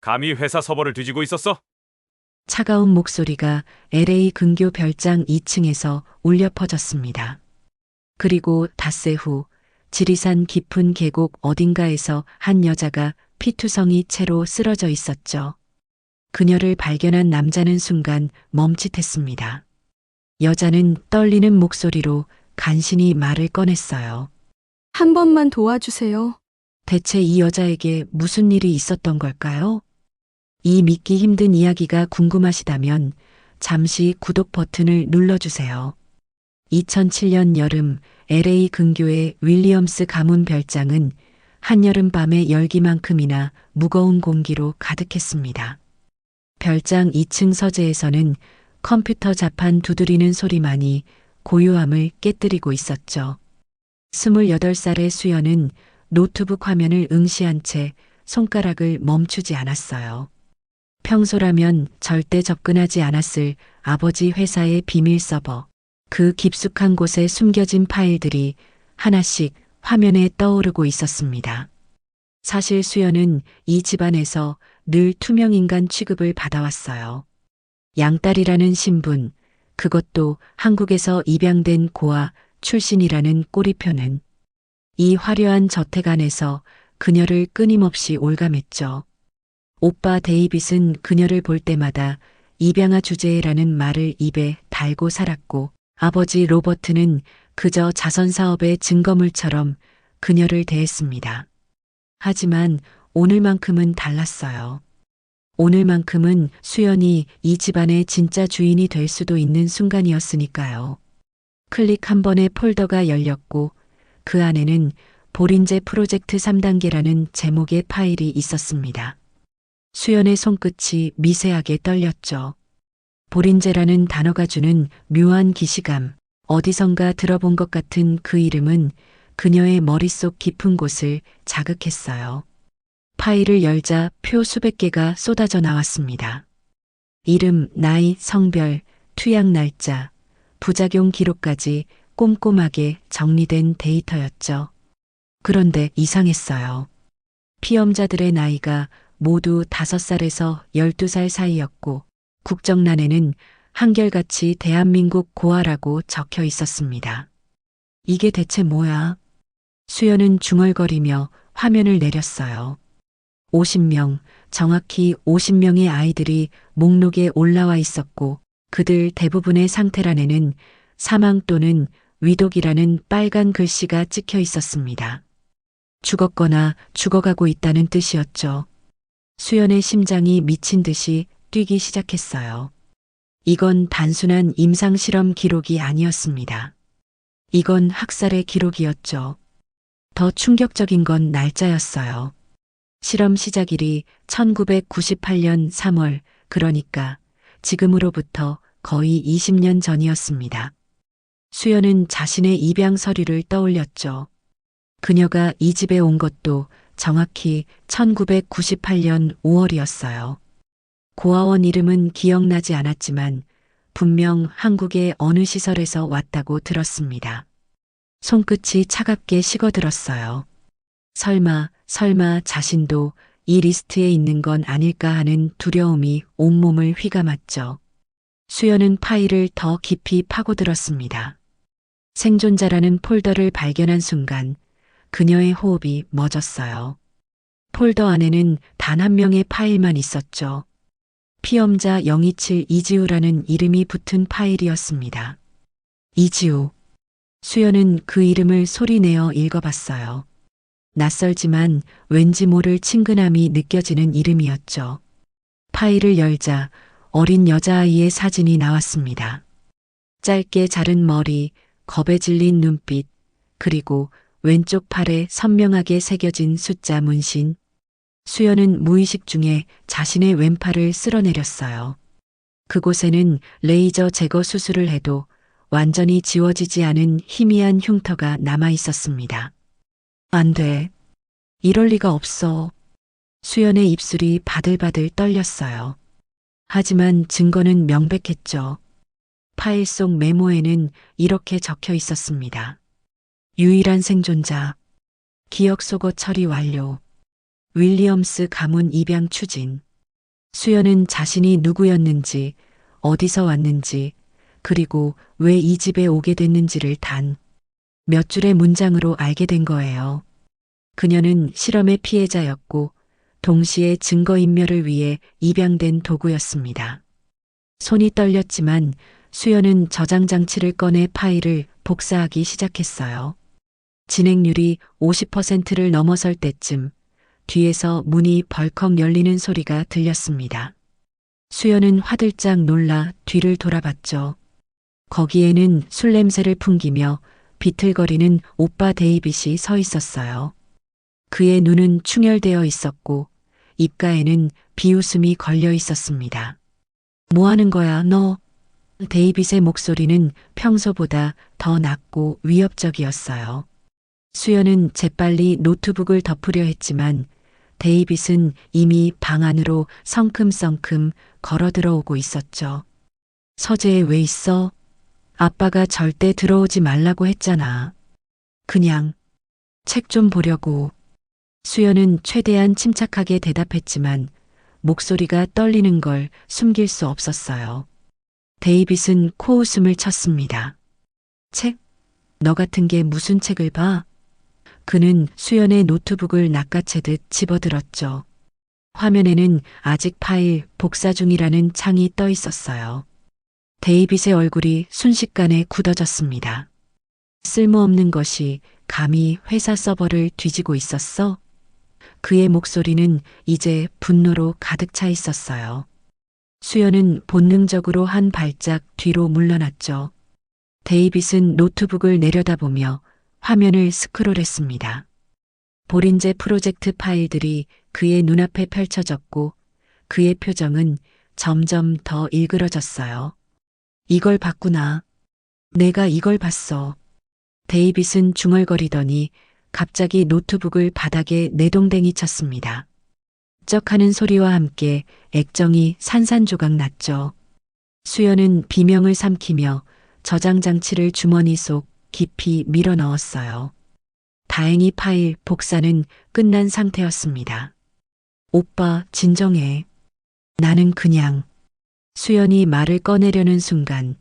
감히 회사 서버를 뒤지고 있었어? 차가운 목소리가 LA 근교 별장 2층에서 울려 퍼졌습니다. 그리고 닷새 후 지리산 깊은 계곡 어딘가에서 한 여자가 피투성이 채로 쓰러져 있었죠. 그녀를 발견한 남자는 순간 멈칫했습니다. 여자는 떨리는 목소리로 간신히 말을 꺼냈어요. 한 번만 도와주세요. 대체 이 여자에게 무슨 일이 있었던 걸까요? 이 믿기 힘든 이야기가 궁금하시다면 잠시 구독 버튼을 눌러주세요. 2007년 여름 LA 근교의 윌리엄스 가문 별장은 한여름 밤의 열기만큼이나 무거운 공기로 가득했습니다. 별장 2층 서재에서는 컴퓨터 자판 두드리는 소리만이 고요함을 깨뜨리고 있었죠. 28살의 수연은 노트북 화면을 응시한 채 손가락을 멈추지 않았어요. 평소라면 절대 접근하지 않았을 아버지 회사의 비밀 서버, 그 깊숙한 곳에 숨겨진 파일들이 하나씩 화면에 떠오르고 있었습니다. 사실 수연은 이 집안에서 늘 투명인간 취급을 받아왔어요. 양딸이라는 신분, 그것도 한국에서 입양된 고아 출신이라는 꼬리표는 이 화려한 저택 안에서 그녀를 끊임없이 올감했죠. 오빠 데이빗은 그녀를 볼 때마다 입양아 주제라는 말을 입에 달고 살았고, 아버지 로버트는 그저 자선사업의 증거물처럼 그녀를 대했습니다. 하지만 오늘만큼은 달랐어요. 오늘만큼은 수연이 이 집안의 진짜 주인이 될 수도 있는 순간이었으니까요. 클릭 한 번에 폴더가 열렸고 그 안에는 보린제 프로젝트 3단계라는 제목의 파일이 있었습니다. 수연의 손끝이 미세하게 떨렸죠. 보린제라는 단어가 주는 묘한 기시감, 어디선가 들어본 것 같은 그 이름은 그녀의 머릿속 깊은 곳을 자극했어요. 파일을 열자 표 수백 개가 쏟아져 나왔습니다. 이름, 나이, 성별, 투약 날짜, 부작용 기록까지 꼼꼼하게 정리된 데이터였죠. 그런데 이상했어요. 피험자들의 나이가 모두 5살에서 12살 사이였고 국정란에는 한결같이 대한민국 고아라고 적혀 있었습니다. 이게 대체 뭐야? 수연은 중얼거리며 화면을 내렸어요. 50명, 정확히 50명의 아이들이 목록에 올라와 있었고 그들 대부분의 상태란에는 사망 또는 위독이라는 빨간 글씨가 찍혀 있었습니다. 죽었거나 죽어가고 있다는 뜻이었죠. 수연의 심장이 미친 듯이 뛰기 시작했어요. 이건 단순한 임상실험 기록이 아니었습니다. 이건 학살의 기록이었죠. 더 충격적인 건 날짜였어요. 실험 시작일이 1998년 3월, 그러니까 지금으로부터 거의 20년 전이었습니다. 수연은 자신의 입양 서류를 떠올렸죠. 그녀가 이 집에 온 것도 정확히 1998년 5월이었어요. 고아원 이름은 기억나지 않았지만 분명 한국의 어느 시설에서 왔다고 들었습니다. 손끝이 차갑게 식어들었어요. 설마 자신도 이 리스트에 있는 건 아닐까 하는 두려움이 온몸을 휘감았죠. 수연은 파일을 더 깊이 파고들었습니다. 생존자라는 폴더를 발견한 순간 그녀의 호흡이 멎었어요. 폴더 안에는 단 한 명의 파일만 있었죠. 피험자 027 이지우라는 이름이 붙은 파일이었습니다. 이지우. 수연은 그 이름을 소리내어 읽어봤어요. 낯설지만 왠지 모를 친근함이 느껴지는 이름이었죠. 파일을 열자 어린 여자아이의 사진이 나왔습니다. 짧게 자른 머리, 겁에 질린 눈빛, 그리고 왼쪽 팔에 선명하게 새겨진 숫자 문신. 수연은 무의식 중에 자신의 왼팔을 쓸어내렸어요. 그곳에는 레이저 제거 수술을 해도 완전히 지워지지 않은 희미한 흉터가 남아 있었습니다. 안 돼. 이럴 리가 없어. 수연의 입술이 바들바들 떨렸어요. 하지만 증거는 명백했죠. 파일 속 메모에는 이렇게 적혀 있었습니다. 유일한 생존자. 기억 속어 처리 완료. 윌리엄스 가문 입양 추진. 수연은 자신이 누구였는지, 어디서 왔는지, 그리고 왜 이 집에 오게 됐는지를 단 몇 줄의 문장으로 알게 된 거예요. 그녀는 실험의 피해자였고 동시에 증거인멸을 위해 입양된 도구였습니다. 손이 떨렸지만 수연은 저장 장치를 꺼내 파일을 복사하기 시작했어요. 진행률이 50%를 넘어설 때쯤 뒤에서 문이 벌컥 열리는 소리가 들렸습니다. 수연은 화들짝 놀라 뒤를 돌아봤죠. 거기에는 술 냄새를 풍기며 비틀거리는 오빠 데이빗이 서 있었어요. 그의 눈은 충혈되어 있었고 입가에는 비웃음이 걸려 있었습니다. 뭐 하는 거야, 너? 데이빗의 목소리는 평소보다 더 낮고 위협적이었어요. 수연은 재빨리 노트북을 덮으려 했지만 데이빗은 이미 방 안으로 성큼성큼 걸어 들어오고 있었죠. 서재에 왜 있어? 아빠가 절대 들어오지 말라고 했잖아. 그냥 책 좀 보려고. 수연은 최대한 침착하게 대답했지만 목소리가 떨리는 걸 숨길 수 없었어요. 데이빗은 코웃음을 쳤습니다. 책? 너 같은 게 무슨 책을 봐? 그는 수연의 노트북을 낚아채듯 집어들었죠. 화면에는 아직 파일 복사 중이라는 창이 떠 있었어요. 데이빗의 얼굴이 순식간에 굳어졌습니다. 쓸모없는 것이 감히 회사 서버를 뒤지고 있었어? 그의 목소리는 이제 분노로 가득 차 있었어요. 수연은 본능적으로 한 발짝 뒤로 물러났죠. 데이빗은 노트북을 내려다보며 화면을 스크롤했습니다. 보린제 프로젝트 파일들이 그의 눈앞에 펼쳐졌고 그의 표정은 점점 더 일그러졌어요. 이걸 봤구나. 내가 이걸 봤어. 데이빗은 중얼거리더니 갑자기 노트북을 바닥에 내동댕이 쳤습니다. 쩍하는 소리와 함께 액정이 산산조각 났죠. 수연은 비명을 삼키며 저장 장치를 주머니 속 깊이 밀어 넣었어요. 다행히 파일 복사는 끝난 상태였습니다. 오빠, 진정해. 나는 그냥. 수연이 말을 꺼내려는 순간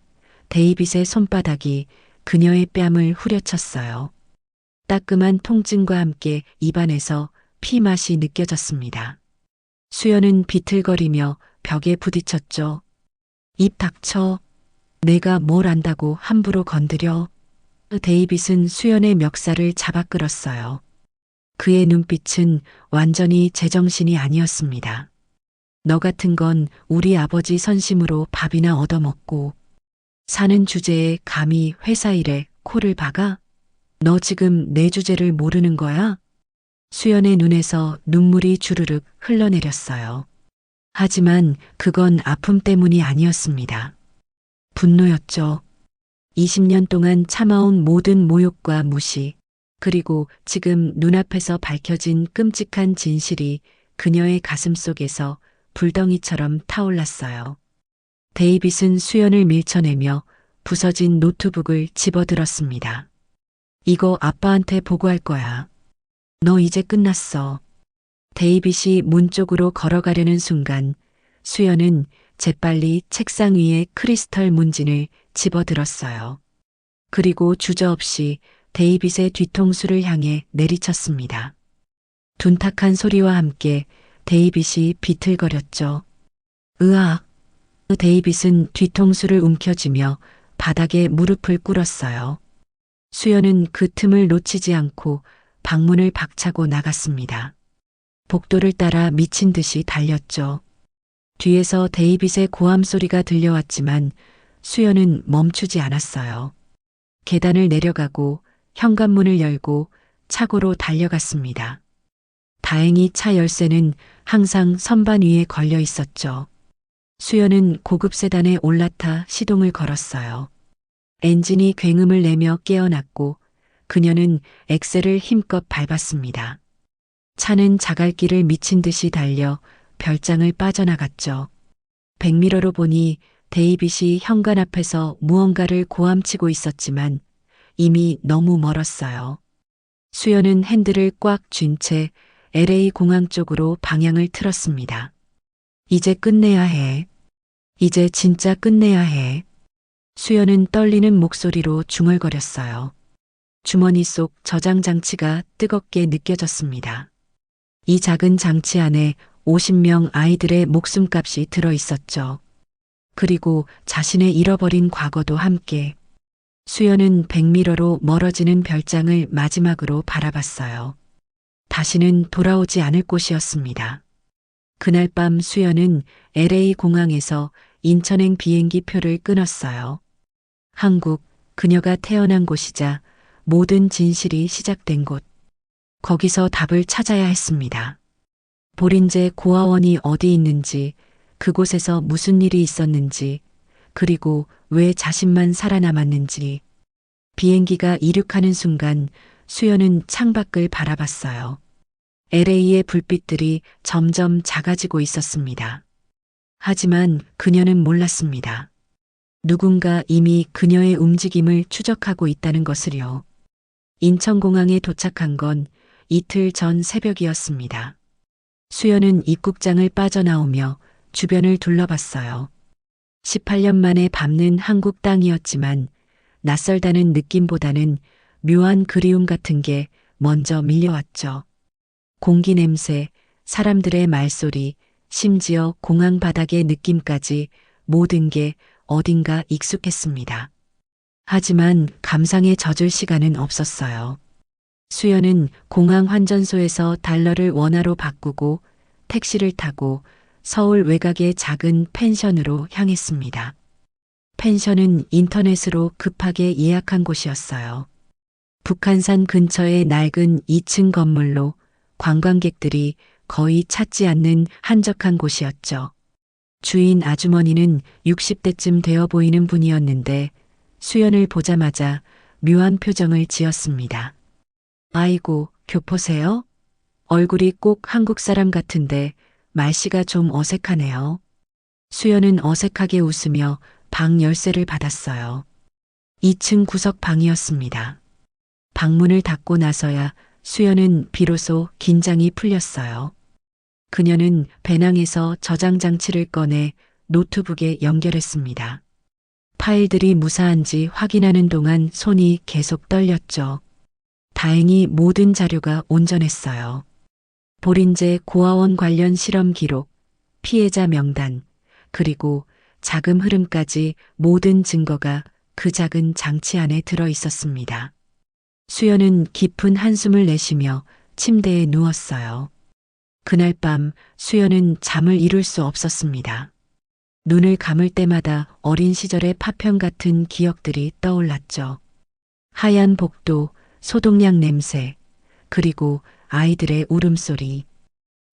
데이빗의 손바닥이 그녀의 뺨을 후려쳤어요. 따끔한 통증과 함께 입안에서 피맛이 느껴졌습니다. 수연은 비틀거리며 벽에 부딪혔죠. 입 닥쳐. 내가 뭘 안다고 함부로 건드려. 데이빗은 수연의 멱살을 잡아 끌었어요. 그의 눈빛은 완전히 제정신이 아니었습니다. 너 같은 건 우리 아버지 선심으로 밥이나 얻어먹고 사는 주제에 감히 회사 일에 코를 박아? 너 지금 내 주제를 모르는 거야? 수연의 눈에서 눈물이 주르륵 흘러내렸어요. 하지만 그건 아픔 때문이 아니었습니다. 분노였죠. 20년 동안 참아온 모든 모욕과 무시, 그리고 지금 눈앞에서 밝혀진 끔찍한 진실이 그녀의 가슴 속에서 불덩이처럼 타올랐어요. 데이빗은 수연을 밀쳐내며 부서진 노트북을 집어들었습니다. 이거 아빠한테 보고할 거야. 너 이제 끝났어. 데이빗이 문 쪽으로 걸어가려는 순간 수연은 재빨리 책상 위에 크리스털 문진을 집어들었어요. 그리고 주저없이 데이빗의 뒤통수를 향해 내리쳤습니다. 둔탁한 소리와 함께 데이빗이 비틀거렸죠. 으악! 데이빗은 뒤통수를 움켜쥐며 바닥에 무릎을 꿇었어요. 수연은 그 틈을 놓치지 않고 방문을 박차고 나갔습니다. 복도를 따라 미친 듯이 달렸죠. 뒤에서 데이빗의 고함 소리가 들려왔지만 수연은 멈추지 않았어요. 계단을 내려가고 현관문을 열고 차고로 달려갔습니다. 다행히 차 열쇠는 항상 선반 위에 걸려 있었죠. 수연은 고급 세단에 올라타 시동을 걸었어요. 엔진이 굉음을 내며 깨어났고 그녀는 엑셀을 힘껏 밟았습니다. 차는 자갈길을 미친 듯이 달려 별장을 빠져나갔죠. 백미러로 보니 데이빗이 현관 앞에서 무언가를 고함치고 있었지만 이미 너무 멀었어요. 수연은 핸들을 꽉 쥔 채 LA 공항 쪽으로 방향을 틀었습니다. 이제 끝내야 해. 이제 진짜 끝내야 해. 수연은 떨리는 목소리로 중얼거렸어요. 주머니 속 저장 장치가 뜨겁게 느껴졌습니다. 이 작은 장치 안에 50명 아이들의 목숨값이 들어 있었죠. 그리고 자신의 잃어버린 과거도 함께. 수연은 백미러로 멀어지는 별장을 마지막으로 바라봤어요. 다시는 돌아오지 않을 곳이었습니다. 그날 밤 수연은 LA 공항에서 인천행 비행기 표를 끊었어요. 한국, 그녀가 태어난 곳이자 모든 진실이 시작된 곳. 거기서 답을 찾아야 했습니다. 보린재 고아원이 어디 있는지, 그곳에서 무슨 일이 있었는지, 그리고 왜 자신만 살아남았는지. 비행기가 이륙하는 순간 수연은 창밖을 바라봤어요. LA의 불빛들이 점점 작아지고 있었습니다. 하지만 그녀는 몰랐습니다. 누군가 이미 그녀의 움직임을 추적하고 있다는 것을요. 인천공항에 도착한 건 이틀 전 새벽이었습니다. 수연은 입국장을 빠져나오며 주변을 둘러봤어요. 18년 만에 밟는 한국 땅이었지만 낯설다는 느낌보다는 묘한 그리움 같은 게 먼저 밀려왔죠. 공기 냄새, 사람들의 말소리, 심지어 공항 바닥의 느낌까지 모든 게 어딘가 익숙했습니다. 하지만 감상에 젖을 시간은 없었어요. 수연은 공항 환전소에서 달러를 원화로 바꾸고 택시를 타고 서울 외곽의 작은 펜션으로 향했습니다. 펜션은 인터넷으로 급하게 예약한 곳이었어요. 북한산 근처의 낡은 2층 건물로 관광객들이 거의 찾지 않는 한적한 곳이었죠. 주인 아주머니는 60대쯤 되어 보이는 분이었는데 수연을 보자마자 묘한 표정을 지었습니다. 아이고, 교포세요? 얼굴이 꼭 한국 사람 같은데 말씨가 좀 어색하네요. 수연은 어색하게 웃으며 방 열쇠를 받았어요. 2층 구석 방이었습니다. 방문을 닫고 나서야 수연은 비로소 긴장이 풀렸어요. 그녀는 배낭에서 저장 장치를 꺼내 노트북에 연결했습니다. 파일들이 무사한지 확인하는 동안 손이 계속 떨렸죠. 다행히 모든 자료가 온전했어요. 보린재 고아원 관련 실험 기록, 피해자 명단, 그리고 자금 흐름까지 모든 증거가 그 작은 장치 안에 들어 있었습니다. 수연은 깊은 한숨을 내쉬며 침대에 누웠어요. 그날 밤 수연은 잠을 이룰 수 없었습니다. 눈을 감을 때마다 어린 시절의 파편 같은 기억들이 떠올랐죠. 하얀 복도, 소독약 냄새, 그리고 아이들의 울음소리.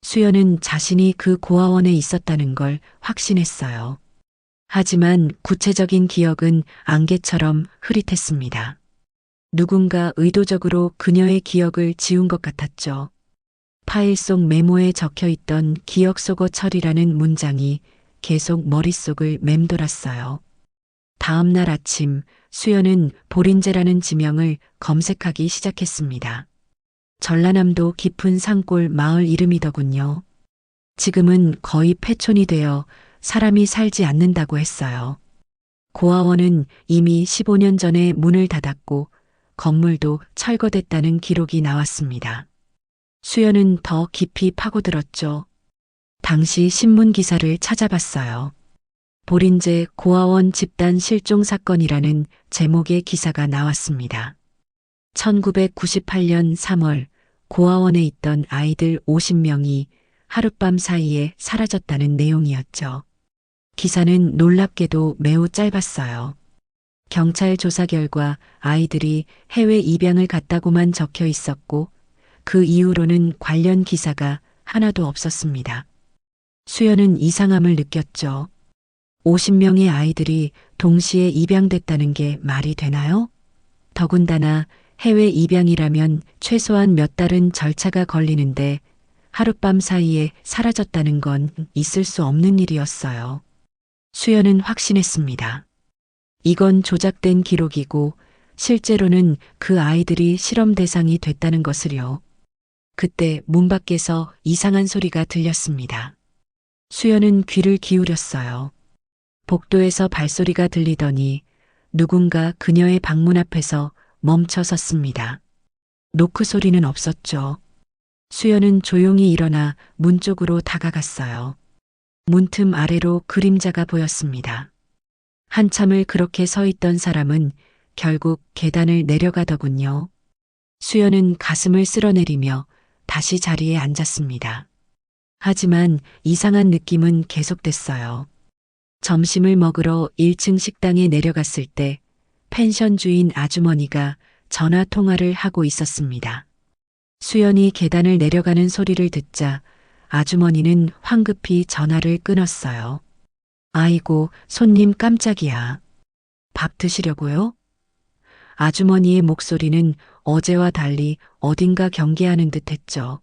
수연은 자신이 그 고아원에 있었다는 걸 확신했어요. 하지만 구체적인 기억은 안개처럼 흐릿했습니다. 누군가 의도적으로 그녀의 기억을 지운 것 같았죠. 파일 속 메모에 적혀 있던 기억 속어 처리라는 문장이 계속 머릿속을 맴돌았어요. 다음 날 아침 수연은 보린재라는 지명을 검색하기 시작했습니다. 전라남도 깊은 산골 마을 이름이더군요. 지금은 거의 폐촌이 되어 사람이 살지 않는다고 했어요. 고아원은 이미 15년 전에 문을 닫았고 건물도 철거됐다는 기록이 나왔습니다. 수연은 더 깊이 파고들었죠. 당시 신문 기사를 찾아봤어요. 보린재 고아원 집단 실종 사건이라는 제목의 기사가 나왔습니다. 1998년 3월 고아원에 있던 아이들 50명이 하룻밤 사이에 사라졌다는 내용이었죠. 기사는 놀랍게도 매우 짧았어요. 경찰 조사 결과 아이들이 해외 입양을 갔다고만 적혀 있었고 그 이후로는 관련 기사가 하나도 없었습니다. 수연은 이상함을 느꼈죠. 50명의 아이들이 동시에 입양됐다는 게 말이 되나요? 더군다나 해외 입양이라면 최소한 몇 달은 절차가 걸리는데 하룻밤 사이에 사라졌다는 건 있을 수 없는 일이었어요. 수연은 확신했습니다. 이건 조작된 기록이고 실제로는 그 아이들이 실험 대상이 됐다는 것을요. 그때 문 밖에서 이상한 소리가 들렸습니다. 수연은 귀를 기울였어요. 복도에서 발소리가 들리더니 누군가 그녀의 방문 앞에서 멈춰 섰습니다. 노크 소리는 없었죠. 수연은 조용히 일어나 문 쪽으로 다가갔어요. 문틈 아래로 그림자가 보였습니다. 한참을 그렇게 서 있던 사람은 결국 계단을 내려가더군요. 수연은 가슴을 쓸어내리며 다시 자리에 앉았습니다. 하지만 이상한 느낌은 계속됐어요. 점심을 먹으러 1층 식당에 내려갔을 때 펜션 주인 아주머니가 전화 통화를 하고 있었습니다. 수연이 계단을 내려가는 소리를 듣자 아주머니는 황급히 전화를 끊었어요. 아이고, 손님 깜짝이야. 밥 드시려고요? 아주머니의 목소리는 어제와 달리 어딘가 경계하는 듯 했죠.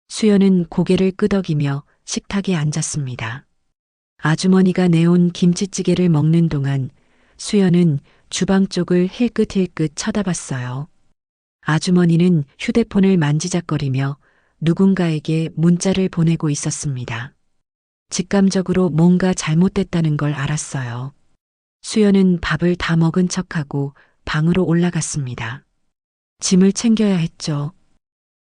수연은 고개를 끄덕이며 식탁에 앉았습니다. 아주머니가 내온 김치찌개를 먹는 동안 수연은 주방 쪽을 힐끗힐끗 쳐다봤어요. 아주머니는 휴대폰을 만지작거리며 누군가에게 문자를 보내고 있었습니다. 직감적으로 뭔가 잘못됐다는 걸 알았어요. 수연은 밥을 다 먹은 척하고 방으로 올라갔습니다. 짐을 챙겨야 했죠.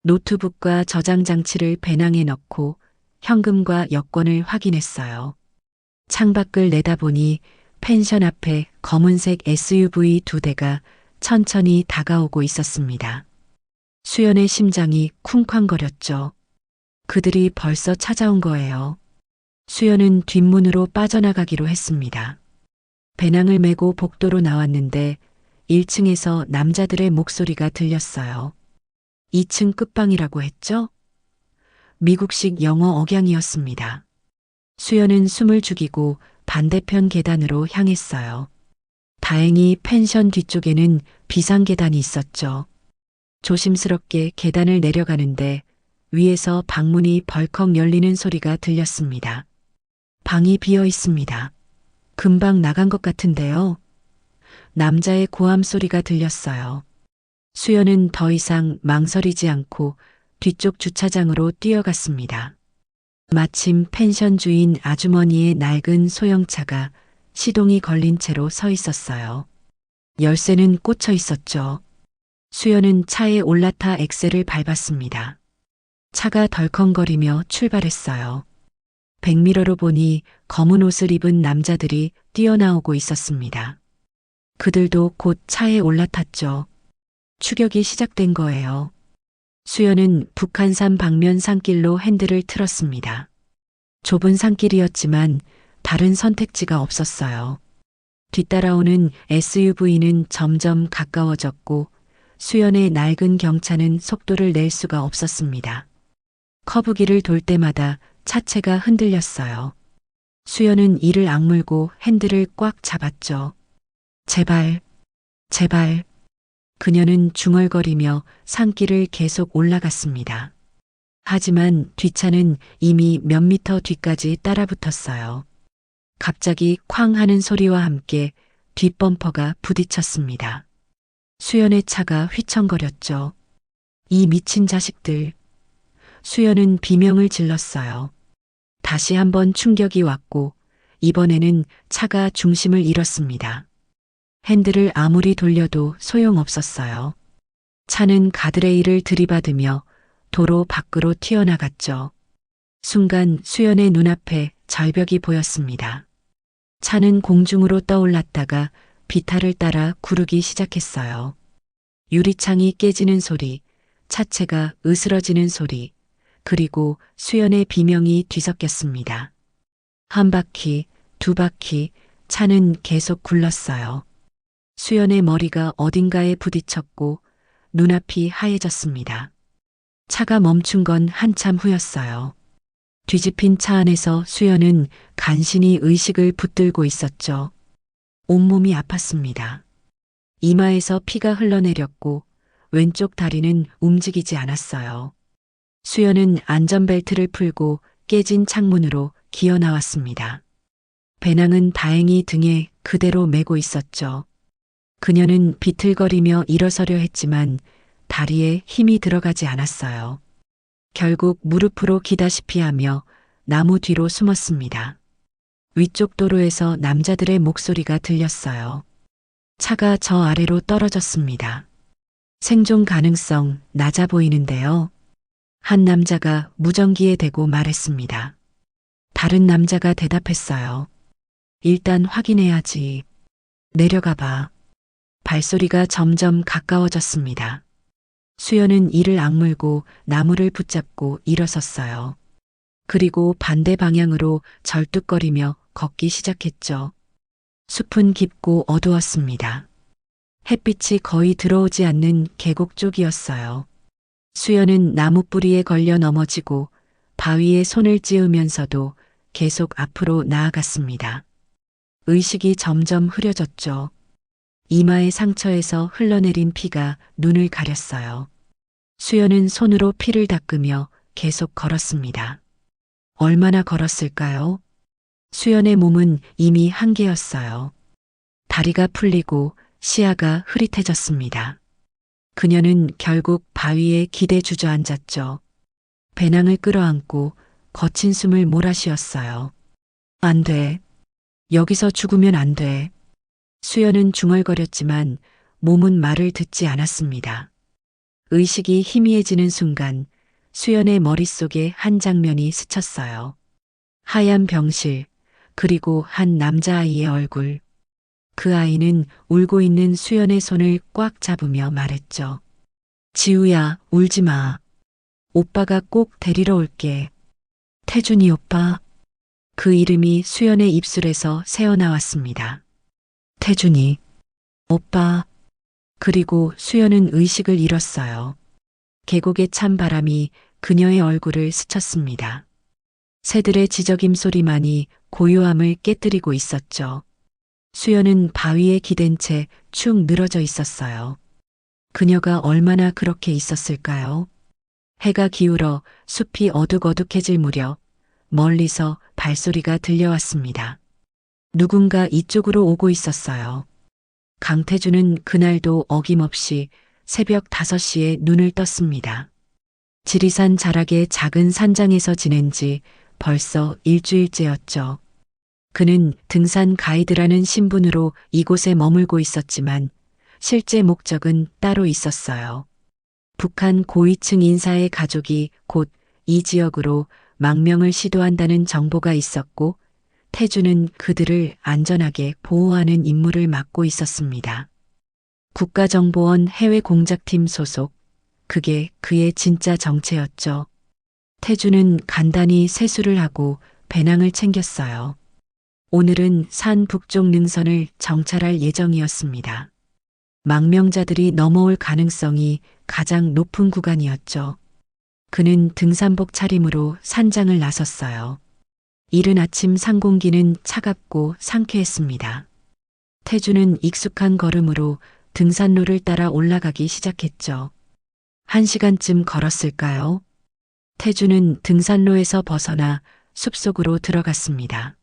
노트북과 저장 장치를 배낭에 넣고 현금과 여권을 확인했어요. 창밖을 내다보니 펜션 앞에 검은색 SUV 2대가 천천히 다가오고 있었습니다. 수연의 심장이 쿵쾅거렸죠. 그들이 벌써 찾아온 거예요. 수연은 뒷문으로 빠져나가기로 했습니다. 배낭을 메고 복도로 나왔는데 1층에서 남자들의 목소리가 들렸어요. 2층 끝방이라고 했죠? 미국식 영어 억양이었습니다. 수연은 숨을 죽이고 반대편 계단으로 향했어요. 다행히 펜션 뒤쪽에는 비상계단이 있었죠. 조심스럽게 계단을 내려가는데 위에서 방문이 벌컥 열리는 소리가 들렸습니다. 방이 비어 있습니다. 금방 나간 것 같은데요. 남자의 고함 소리가 들렸어요. 수연은 더 이상 망설이지 않고 뒤쪽 주차장으로 뛰어갔습니다. 마침 펜션 주인 아주머니의 낡은 소형차가 시동이 걸린 채로 서 있었어요. 열쇠는 꽂혀 있었죠. 수연은 차에 올라타 엑셀을 밟았습니다. 차가 덜컹거리며 출발했어요. 백미러로 보니 검은 옷을 입은 남자들이 뛰어나오고 있었습니다. 그들도 곧 차에 올라탔죠. 추격이 시작된 거예요. 수연은 북한산 방면 산길로 핸들을 틀었습니다. 좁은 산길이었지만 다른 선택지가 없었어요. 뒤따라오는 SUV는 점점 가까워졌고 수연의 낡은 경차는 속도를 낼 수가 없었습니다. 커브길을 돌 때마다 차체가 흔들렸어요. 수연은 이를 악물고 핸들을 꽉 잡았죠. 제발, 제발. 그녀는 중얼거리며 산길을 계속 올라갔습니다. 하지만 뒷차는 이미 몇 미터 뒤까지 따라붙었어요. 갑자기 쾅 하는 소리와 함께 뒷범퍼가 부딪혔습니다. 수연의 차가 휘청거렸죠. 이 미친 자식들. 수연은 비명을 질렀어요. 다시 한번 충격이 왔고 이번에는 차가 중심을 잃었습니다. 핸들을 아무리 돌려도 소용없었어요. 차는 가드레일을 들이받으며 도로 밖으로 튀어나갔죠. 순간 수연의 눈앞에 절벽이 보였습니다. 차는 공중으로 떠올랐다가 비탈을 따라 구르기 시작했어요. 유리창이 깨지는 소리, 차체가 으스러지는 소리, 그리고 수연의 비명이 뒤섞였습니다. 한 바퀴, 두 바퀴, 차는 계속 굴렀어요. 수연의 머리가 어딘가에 부딪혔고 눈앞이 하얘졌습니다. 차가 멈춘 건 한참 후였어요. 뒤집힌 차 안에서 수연은 간신히 의식을 붙들고 있었죠. 온몸이 아팠습니다. 이마에서 피가 흘러내렸고 왼쪽 다리는 움직이지 않았어요. 수연은 안전벨트를 풀고 깨진 창문으로 기어 나왔습니다. 배낭은 다행히 등에 그대로 메고 있었죠. 그녀는 비틀거리며 일어서려 했지만 다리에 힘이 들어가지 않았어요. 결국 무릎으로 기다시피 하며 나무 뒤로 숨었습니다. 위쪽 도로에서 남자들의 목소리가 들렸어요. 차가 저 아래로 떨어졌습니다. 생존 가능성 낮아 보이는데요. 한 남자가 무전기에 대고 말했습니다. 다른 남자가 대답했어요. 일단 확인해야지. 내려가 봐. 발소리가 점점 가까워졌습니다. 수연은 이를 악물고 나무를 붙잡고 일어섰어요. 그리고 반대 방향으로 절뚝거리며 걷기 시작했죠. 숲은 깊고 어두웠습니다. 햇빛이 거의 들어오지 않는 계곡 쪽이었어요. 수연은 나무 뿌리에 걸려 넘어지고 바위에 손을 찌우면서도 계속 앞으로 나아갔습니다. 의식이 점점 흐려졌죠. 이마의 상처에서 흘러내린 피가 눈을 가렸어요. 수연은 손으로 피를 닦으며 계속 걸었습니다. 얼마나 걸었을까요? 수연의 몸은 이미 한계였어요. 다리가 풀리고 시야가 흐릿해졌습니다. 그녀는 결국 바위에 기대 주저앉았죠. 배낭을 끌어안고 거친 숨을 몰아쉬었어요. 안 돼. 여기서 죽으면 안 돼. 수연은 중얼거렸지만 몸은 말을 듣지 않았습니다. 의식이 희미해지는 순간 수연의 머릿속에 한 장면이 스쳤어요. 하얀 병실, 그리고 한 남자아이의 얼굴. 그 아이는 울고 있는 수연의 손을 꽉 잡으며 말했죠. 지우야, 울지 마. 오빠가 꼭 데리러 올게. 태준이 오빠. 그 이름이 수연의 입술에서 새어나왔습니다. 태준이. 오빠. 그리고 수연은 의식을 잃었어요. 계곡의 찬 바람이 그녀의 얼굴을 스쳤습니다. 새들의 지저귐 소리만이 고요함을 깨뜨리고 있었죠. 수연은 바위에 기댄 채 축 늘어져 있었어요. 그녀가 얼마나 그렇게 있었을까요? 해가 기울어 숲이 어둑어둑해질 무렵 멀리서 발소리가 들려왔습니다. 누군가 이쪽으로 오고 있었어요. 강태준은 그날도 어김없이 새벽 5시에 눈을 떴습니다. 지리산 자락의 작은 산장에서 지낸 지 벌써 일주일째였죠. 그는 등산 가이드라는 신분으로 이곳에 머물고 있었지만 실제 목적은 따로 있었어요. 북한 고위층 인사의 가족이 곧 이 지역으로 망명을 시도한다는 정보가 있었고 태준은 그들을 안전하게 보호하는 임무를 맡고 있었습니다. 국가정보원 해외공작팀 소속, 그게 그의 진짜 정체였죠. 태준은 간단히 세수를 하고 배낭을 챙겼어요. 오늘은 산 북쪽 능선을 정찰할 예정이었습니다. 망명자들이 넘어올 가능성이 가장 높은 구간이었죠. 그는 등산복 차림으로 산장을 나섰어요. 이른 아침 산 공기는 차갑고 상쾌했습니다. 태준은 익숙한 걸음으로 등산로를 따라 올라가기 시작했죠. 1시간쯤 걸었을까요? 태준은 등산로에서 벗어나 숲속으로 들어갔습니다.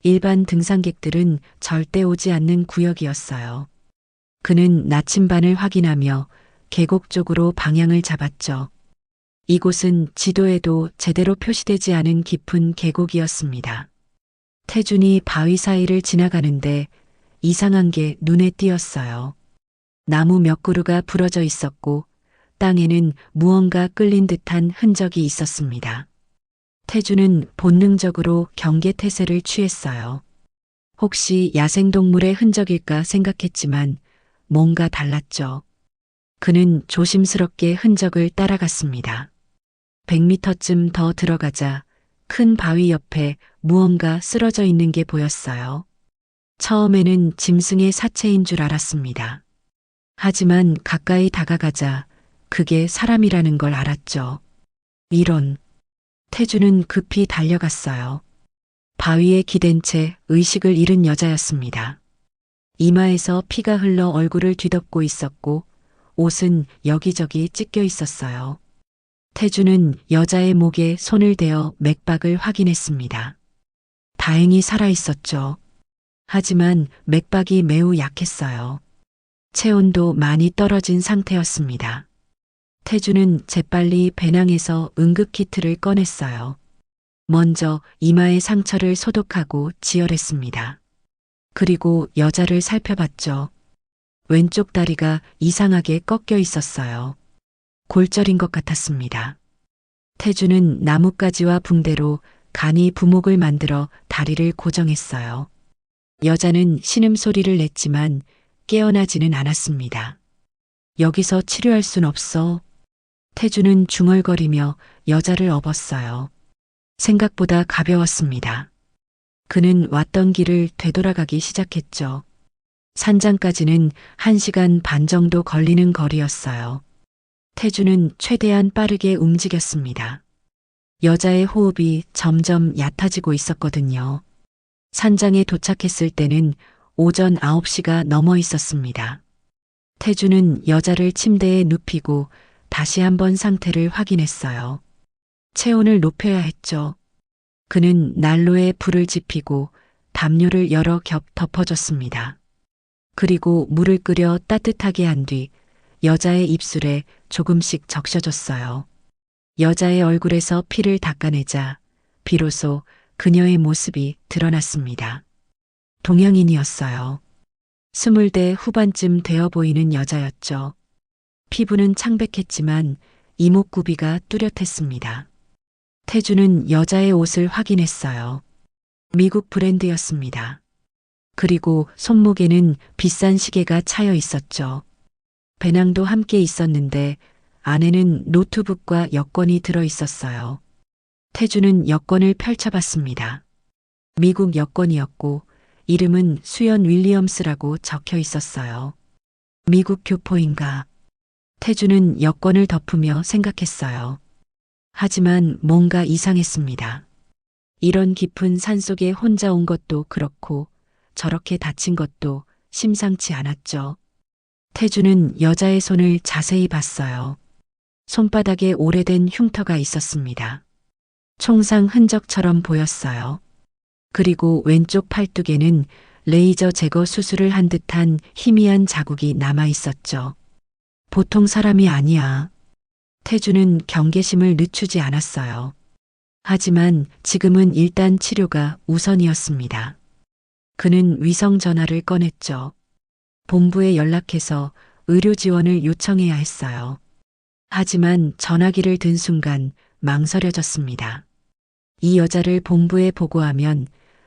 일반 등산객들은 절대 오지 않는 구역이었어요. 그는 나침반을 확인하며 계곡 쪽으로 방향을 잡았죠. 이곳은 지도에도 제대로 표시되지 않은 깊은 계곡이었습니다. 태준이 바위 사이를 지나가는데 이상한 게 눈에 띄었어요. 나무 몇 그루가 부러져 있었고 땅에는 무언가 끌린 듯한 흔적이 있었습니다. 태준은 본능적으로 경계태세를 취했어요. 혹시 야생동물의 흔적일까 생각했지만 뭔가 달랐죠. 그는 조심스럽게 흔적을 따라갔습니다. 100m쯤 더 들어가자 큰 바위 옆에 무언가 쓰러져 있는 게 보였어요. 처음에는 짐승의 사체인 줄 알았습니다. 하지만 가까이 다가가자 그게 사람이라는 걸 알았죠. 이런. 태준은 급히 달려갔어요. 바위에 기댄 채 의식을 잃은 여자였습니다. 이마에서 피가 흘러 얼굴을 뒤덮고 있었고 옷은 여기저기 찢겨 있었어요. 태준은 여자의 목에 손을 대어 맥박을 확인했습니다. 다행히 살아 있었죠. 하지만 맥박이 매우 약했어요. 체온도 많이 떨어진 상태였습니다. 태준은 재빨리 배낭에서 응급키트를 꺼냈어요. 먼저 이마의 상처를 소독하고 지혈했습니다. 그리고 여자를 살펴봤죠. 왼쪽 다리가 이상하게 꺾여 있었어요. 골절인 것 같았습니다. 태주는 나뭇가지와 붕대로 간이 부목을 만들어 다리를 고정했어요. 여자는 신음소리를 냈지만 깨어나지는 않았습니다. 여기서 치료할 순 없어. 태주는 중얼거리며 여자를 업었어요. 생각보다 가벼웠습니다. 그는 왔던 길을 되돌아가기 시작했죠. 산장까지는 1시간 반 정도 걸리는 거리였어요. 태주는 최대한 빠르게 움직였습니다. 여자의 호흡이 점점 얕아지고 있었거든요. 산장에 도착했을 때는 오전 9시가 넘어 있었습니다. 태주는 여자를 침대에 눕히고 다시 한번 상태를 확인했어요. 체온을 높여야 했죠. 그는 난로에 불을 지피고 담요를 여러 겹 덮어줬습니다. 그리고 물을 끓여 따뜻하게 한 뒤 여자의 입술에 조금씩 적셔줬어요. 여자의 얼굴에서 피를 닦아내자 비로소 그녀의 모습이 드러났습니다. 동양인이었어요. 20대 후반쯤 되어 보이는 여자였죠. 피부는 창백했지만 이목구비가 뚜렷했습니다. 태주는 여자의 옷을 확인했어요. 미국 브랜드였습니다. 그리고 손목에는 비싼 시계가 차여 있었죠. 배낭도 함께 있었는데 안에는 노트북과 여권이 들어 있었어요. 태주는 여권을 펼쳐봤습니다. 미국 여권이었고 이름은 수연 윌리엄스라고 적혀 있었어요. 미국 교포인가? 태주는 여권을 덮으며 생각했어요. 하지만 뭔가 이상했습니다. 이런 깊은 산속에 혼자 온 것도 그렇고 저렇게 다친 것도 심상치 않았죠. 태주는 여자의 손을 자세히 봤어요. 손바닥에 오래된 흉터가 있었습니다. 총상 흔적처럼 보였어요. 그리고 왼쪽 팔뚝에는 레이저 제거 수술을 한 듯한 희미한 자국이 남아 있었죠. 보통 사람이 아니야. 태주는 경계심을 늦추지 않았어요. 하지만 지금은 일단 치료가 우선이었습니다. 그는 위성 전화를 꺼냈죠. 본부에 연락해서 의료 지원을 요청해야 했어요. 하지만 전화기를 든 순간 망설여졌습니다. 이 여자를 본부에 보고하면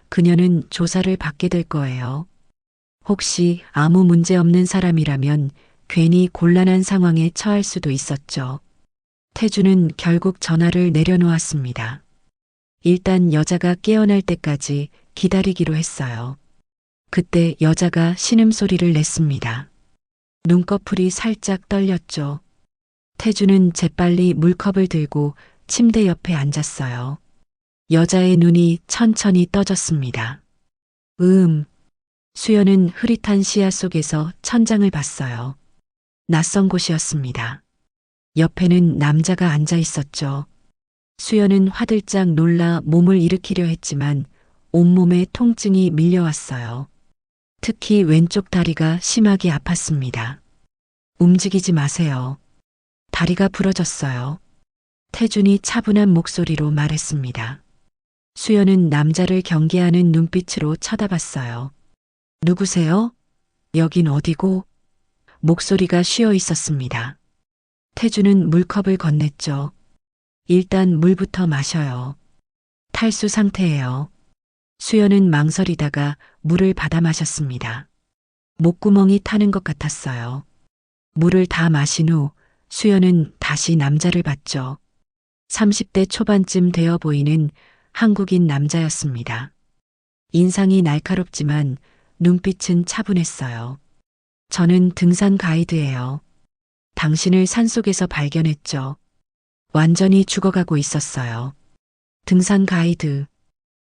그녀는 조사를 받게 될 거예요. 혹시 아무 문제 없는 사람이라면 괜히 곤란한 상황에 처할 수도 있었죠. 태주는 결국 전화를 내려놓았습니다. 일단 여자가 깨어날 때까지 기다리기로 했어요. 그때 여자가 신음소리를 냈습니다. 눈꺼풀이 살짝 떨렸죠. 태주는 재빨리 물컵을 들고 침대 옆에 앉았어요. 여자의 눈이 천천히 떠졌습니다. 수연은 흐릿한 시야 속에서 천장을 봤어요. 낯선 곳이었습니다. 옆에는 남자가 앉아 있었죠. 수연은 화들짝 놀라 몸을 일으키려 했지만 온몸에 통증이 밀려왔어요. 특히 왼쪽 다리가 심하게 아팠습니다. 움직이지 마세요. 다리가 부러졌어요. 태준이 차분한 목소리로 말했습니다. 수연은 남자를 경계하는 눈빛으로 쳐다봤어요. 누구세요? 여긴 어디고? 목소리가 쉬어 있었습니다. 태준은 물컵을 건넸죠. 일단 물부터 마셔요. 탈수 상태예요. 수연은 망설이다가 물을 받아 마셨습니다. 목구멍이 타는 것 같았어요. 물을 다 마신 후 수연은 다시 남자를 봤죠. 30대 초반쯤 되어 보이는 한국인 남자였습니다. 인상이 날카롭지만 눈빛은 차분했어요. 저는 등산 가이드예요. 당신을 산속에서 발견했죠. 완전히 죽어가고 있었어요. 등산 가이드.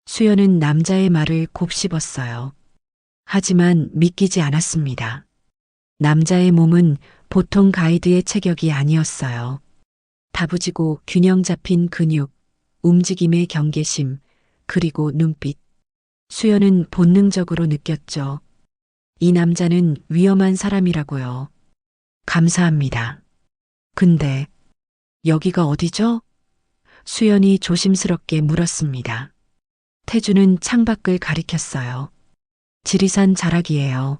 수연은 남자의 말을 곱씹었어요. 하지만 믿기지 않았습니다. 남자의 몸은 보통 가이드의 체격이 아니었어요. 다부지고 균형 잡힌 근육, 움직임의 경계심, 그리고 눈빛. 수연은 본능적으로 느꼈죠. 이 남자는 위험한 사람이라고요. 감사합니다. 근데 여기가 어디죠? 수연이 조심스럽게 물었습니다. 태주는 창밖을 가리켰어요. 지리산 자락이에요.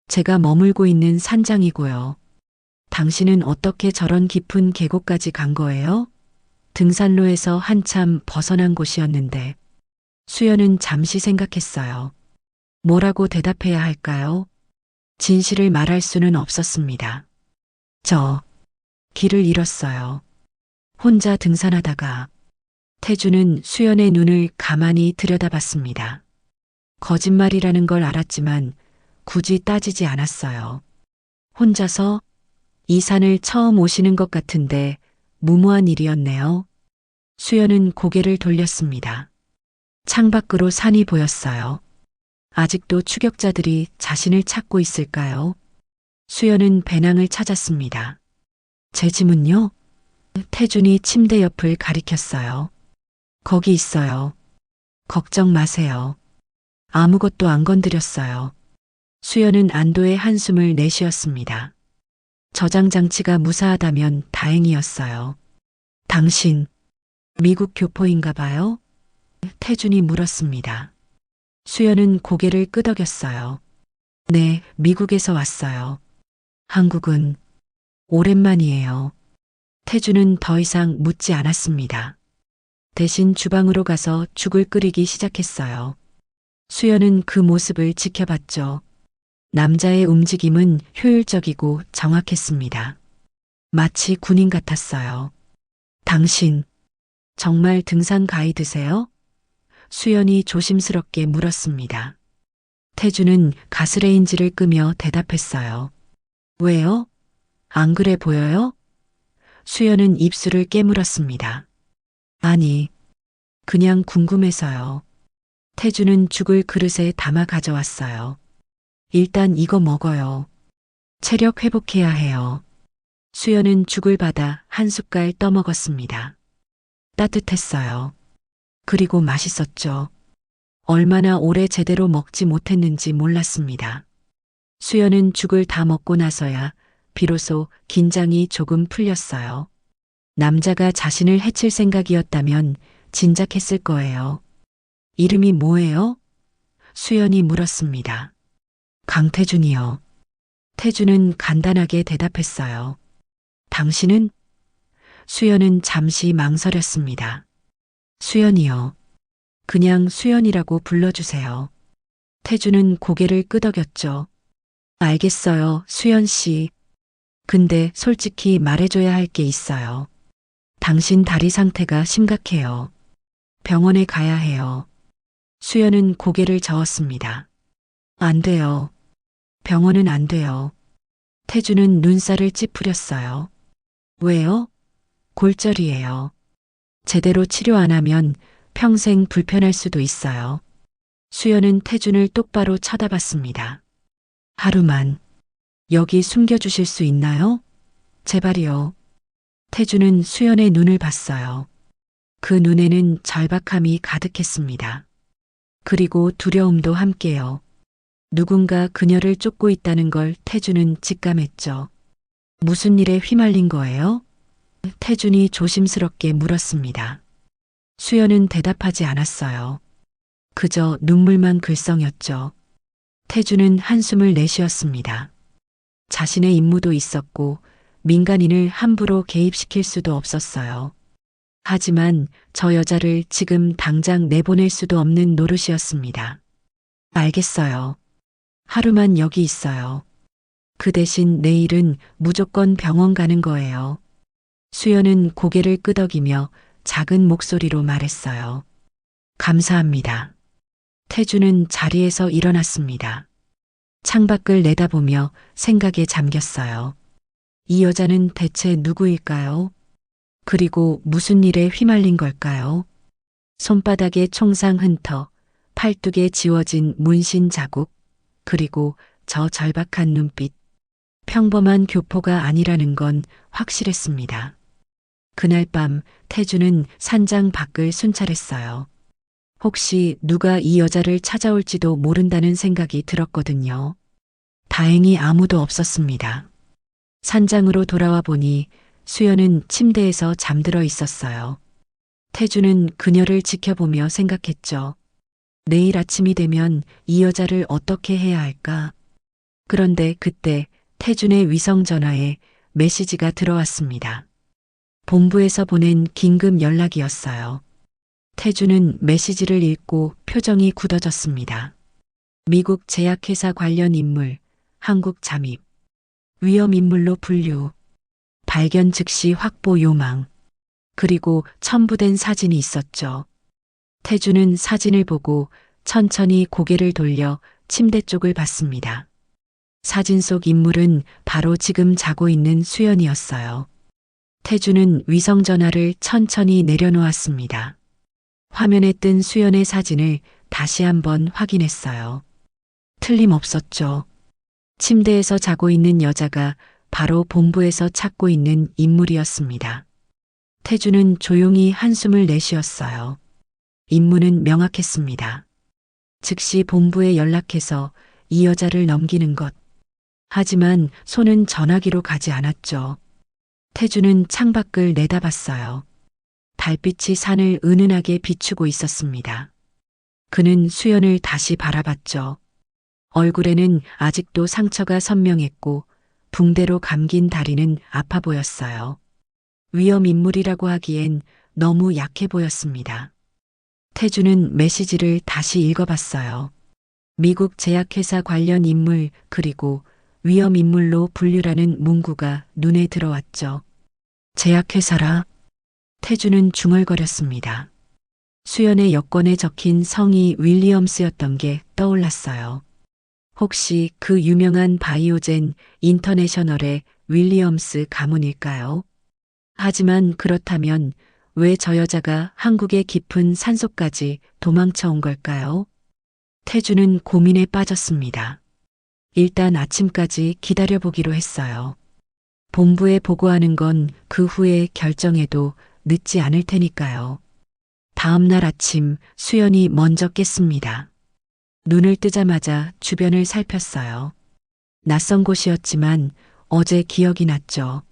제가 머물고 있는 산장이고요. 당신은 어떻게 저런 깊은 계곡까지 간 거예요? 등산로에서 한참 벗어난 곳이었는데 수연은 잠시 생각했어요. 뭐라고 대답해야 할까요? 진실을 말할 수는 없었습니다. 저 길을 잃었어요. 혼자 등산하다가. 태주는 수연의 눈을 가만히 들여다봤습니다. 거짓말이라는 걸 알았지만 굳이 따지지 않았어요. 혼자서 이 산을 처음 오시는 것 같은데 무모한 일이었네요. 수연은 고개를 돌렸습니다. 창밖으로 산이 보였어요. 아직도 추격자들이 자신을 찾고 있을까요? 수연은 배낭을 찾았습니다. 제 짐은요? 태준이 침대 옆을 가리켰어요. 거기 있어요. 걱정 마세요. 아무것도 안 건드렸어요. 수연은 안도의 한숨을 내쉬었습니다. 저장 장치가 무사하다면 다행이었어요. 당신, 미국 교포인가 봐요? 태준이 물었습니다. 수연은 고개를 끄덕였어요. 네, 미국에서 왔어요. 한국은 오랜만이에요. 태준은 더 이상 묻지 않았습니다. 대신 주방으로 가서 죽을 끓이기 시작했어요. 수연은 그 모습을 지켜봤죠. 남자의 움직임은 효율적이고 정확했습니다. 마치 군인 같았어요. 당신, 정말 등산 가이드세요? 수연이 조심스럽게 물었습니다. 태주는 가스레인지를 끄며 대답했어요. 왜요? 안 그래 보여요? 수연은 입술을 깨물었습니다. 아니, 그냥 궁금해서요. 태주는 죽을 그릇에 담아 가져왔어요. 일단 이거 먹어요. 체력 회복해야 해요. 수연은 죽을 받아 한 숟갈 떠먹었습니다. 따뜻했어요. 그리고 맛있었죠. 얼마나 오래 제대로 먹지 못했는지 몰랐습니다. 수연은 죽을 다 먹고 나서야 비로소 긴장이 조금 풀렸어요. 남자가 자신을 해칠 생각이었다면 진작했을 거예요. 이름이 뭐예요? 수연이 물었습니다. 강태준이요. 태준은 간단하게 대답했어요. 당신은? 수연은 잠시 망설였습니다. 수연이요. 그냥 수연이라고 불러주세요. 태준은 고개를 끄덕였죠. 알겠어요, 수연 씨. 근데 솔직히 말해줘야 할 게 있어요. 당신 다리 상태가 심각해요. 병원에 가야 해요. 수연은 고개를 저었습니다. 안 돼요. 병원은 안 돼요. 태준은 눈살을 찌푸렸어요. 왜요? 골절이에요. 제대로 치료 안 하면 평생 불편할 수도 있어요. 수연은 태준을 똑바로 쳐다봤습니다. 하루만 여기 숨겨주실 수 있나요? 제발이요. 태준은 수연의 눈을 봤어요. 그 눈에는 절박함이 가득했습니다. 그리고 두려움도 함께요. 누군가 그녀를 쫓고 있다는 걸 태준은 직감했죠. 무슨 일에 휘말린 거예요? 태준이 조심스럽게 물었습니다. 수연은 대답하지 않았어요. 그저 눈물만 글썽였죠. 태준은 한숨을 내쉬었습니다. 자신의 임무도 있었고 민간인을 함부로 개입시킬 수도 없었어요. 하지만 저 여자를 지금 당장 내보낼 수도 없는 노릇이었습니다. 알겠어요. 하루만 여기 있어요. 그 대신 내일은 무조건 병원 가는 거예요. 수연은 고개를 끄덕이며 작은 목소리로 말했어요. 감사합니다. 태주는 자리에서 일어났습니다. 창밖을 내다보며 생각에 잠겼어요. 이 여자는 대체 누구일까요? 그리고 무슨 일에 휘말린 걸까요? 손바닥에 총상 흔터, 팔뚝에 지워진 문신 자국, 그리고 저 절박한 눈빛. 평범한 교포가 아니라는 건 확실했습니다. 그날 밤 태주는 산장 밖을 순찰했어요. 혹시 누가 이 여자를 찾아올지도 모른다는 생각이 들었거든요. 다행히 아무도 없었습니다. 산장으로 돌아와 보니 수연은 침대에서 잠들어 있었어요. 태주는 그녀를 지켜보며 생각했죠. 내일 아침이 되면 이 여자를 어떻게 해야 할까? 그런데 그때 태준의 위성 전화에 메시지가 들어왔습니다. 본부에서 보낸 긴급 연락이었어요. 태준은 메시지를 읽고 표정이 굳어졌습니다. 미국 제약회사 관련 인물, 한국 잠입, 위험 인물로 분류, 발견 즉시 확보 요망, 그리고 첨부된 사진이 있었죠. 태준은 사진을 보고 천천히 고개를 돌려 침대 쪽을 봤습니다. 사진 속 인물은 바로 지금 자고 있는 수연이었어요. 태준은 위성 전화를 천천히 내려놓았습니다. 화면에 뜬 수연의 사진을 다시 한번 확인했어요. 틀림없었죠. 침대에서 자고 있는 여자가 바로 본부에서 찾고 있는 인물이었습니다. 태준은 조용히 한숨을 내쉬었어요. 임무는 명확했습니다. 즉시 본부에 연락해서 이 여자를 넘기는 것. 하지만 손은 전화기로 가지 않았죠. 태준은 창밖을 내다봤어요. 달빛이 산을 은은하게 비추고 있었습니다. 그는 수연을 다시 바라봤죠. 얼굴에는 아직도 상처가 선명했고 붕대로 감긴 다리는 아파 보였어요. 위험 인물이라고 하기엔 너무 약해 보였습니다. 태준은 메시지를 다시 읽어봤어요. 미국 제약회사 관련 인물 그리고 위험 인물로 분류라는 문구가 눈에 들어왔죠. 제약회사라? 태준은 중얼거렸습니다. 수연의 여권에 적힌 성이 윌리엄스였던 게 떠올랐어요. 혹시 그 유명한 바이오젠 인터내셔널의 윌리엄스 가문일까요? 하지만 그렇다면 왜 저 여자가 한국의 깊은 산속까지 도망쳐 온 걸까요? 태준은 고민에 빠졌습니다. 일단 아침까지 기다려보기로 했어요. 본부에 보고하는 건 그 후에 결정해도 늦지 않을 테니까요. 다음 날 아침 수연이 먼저 깼습니다. 눈을 뜨자마자 주변을 살폈어요. 낯선 곳이었지만 어제 기억이 났죠.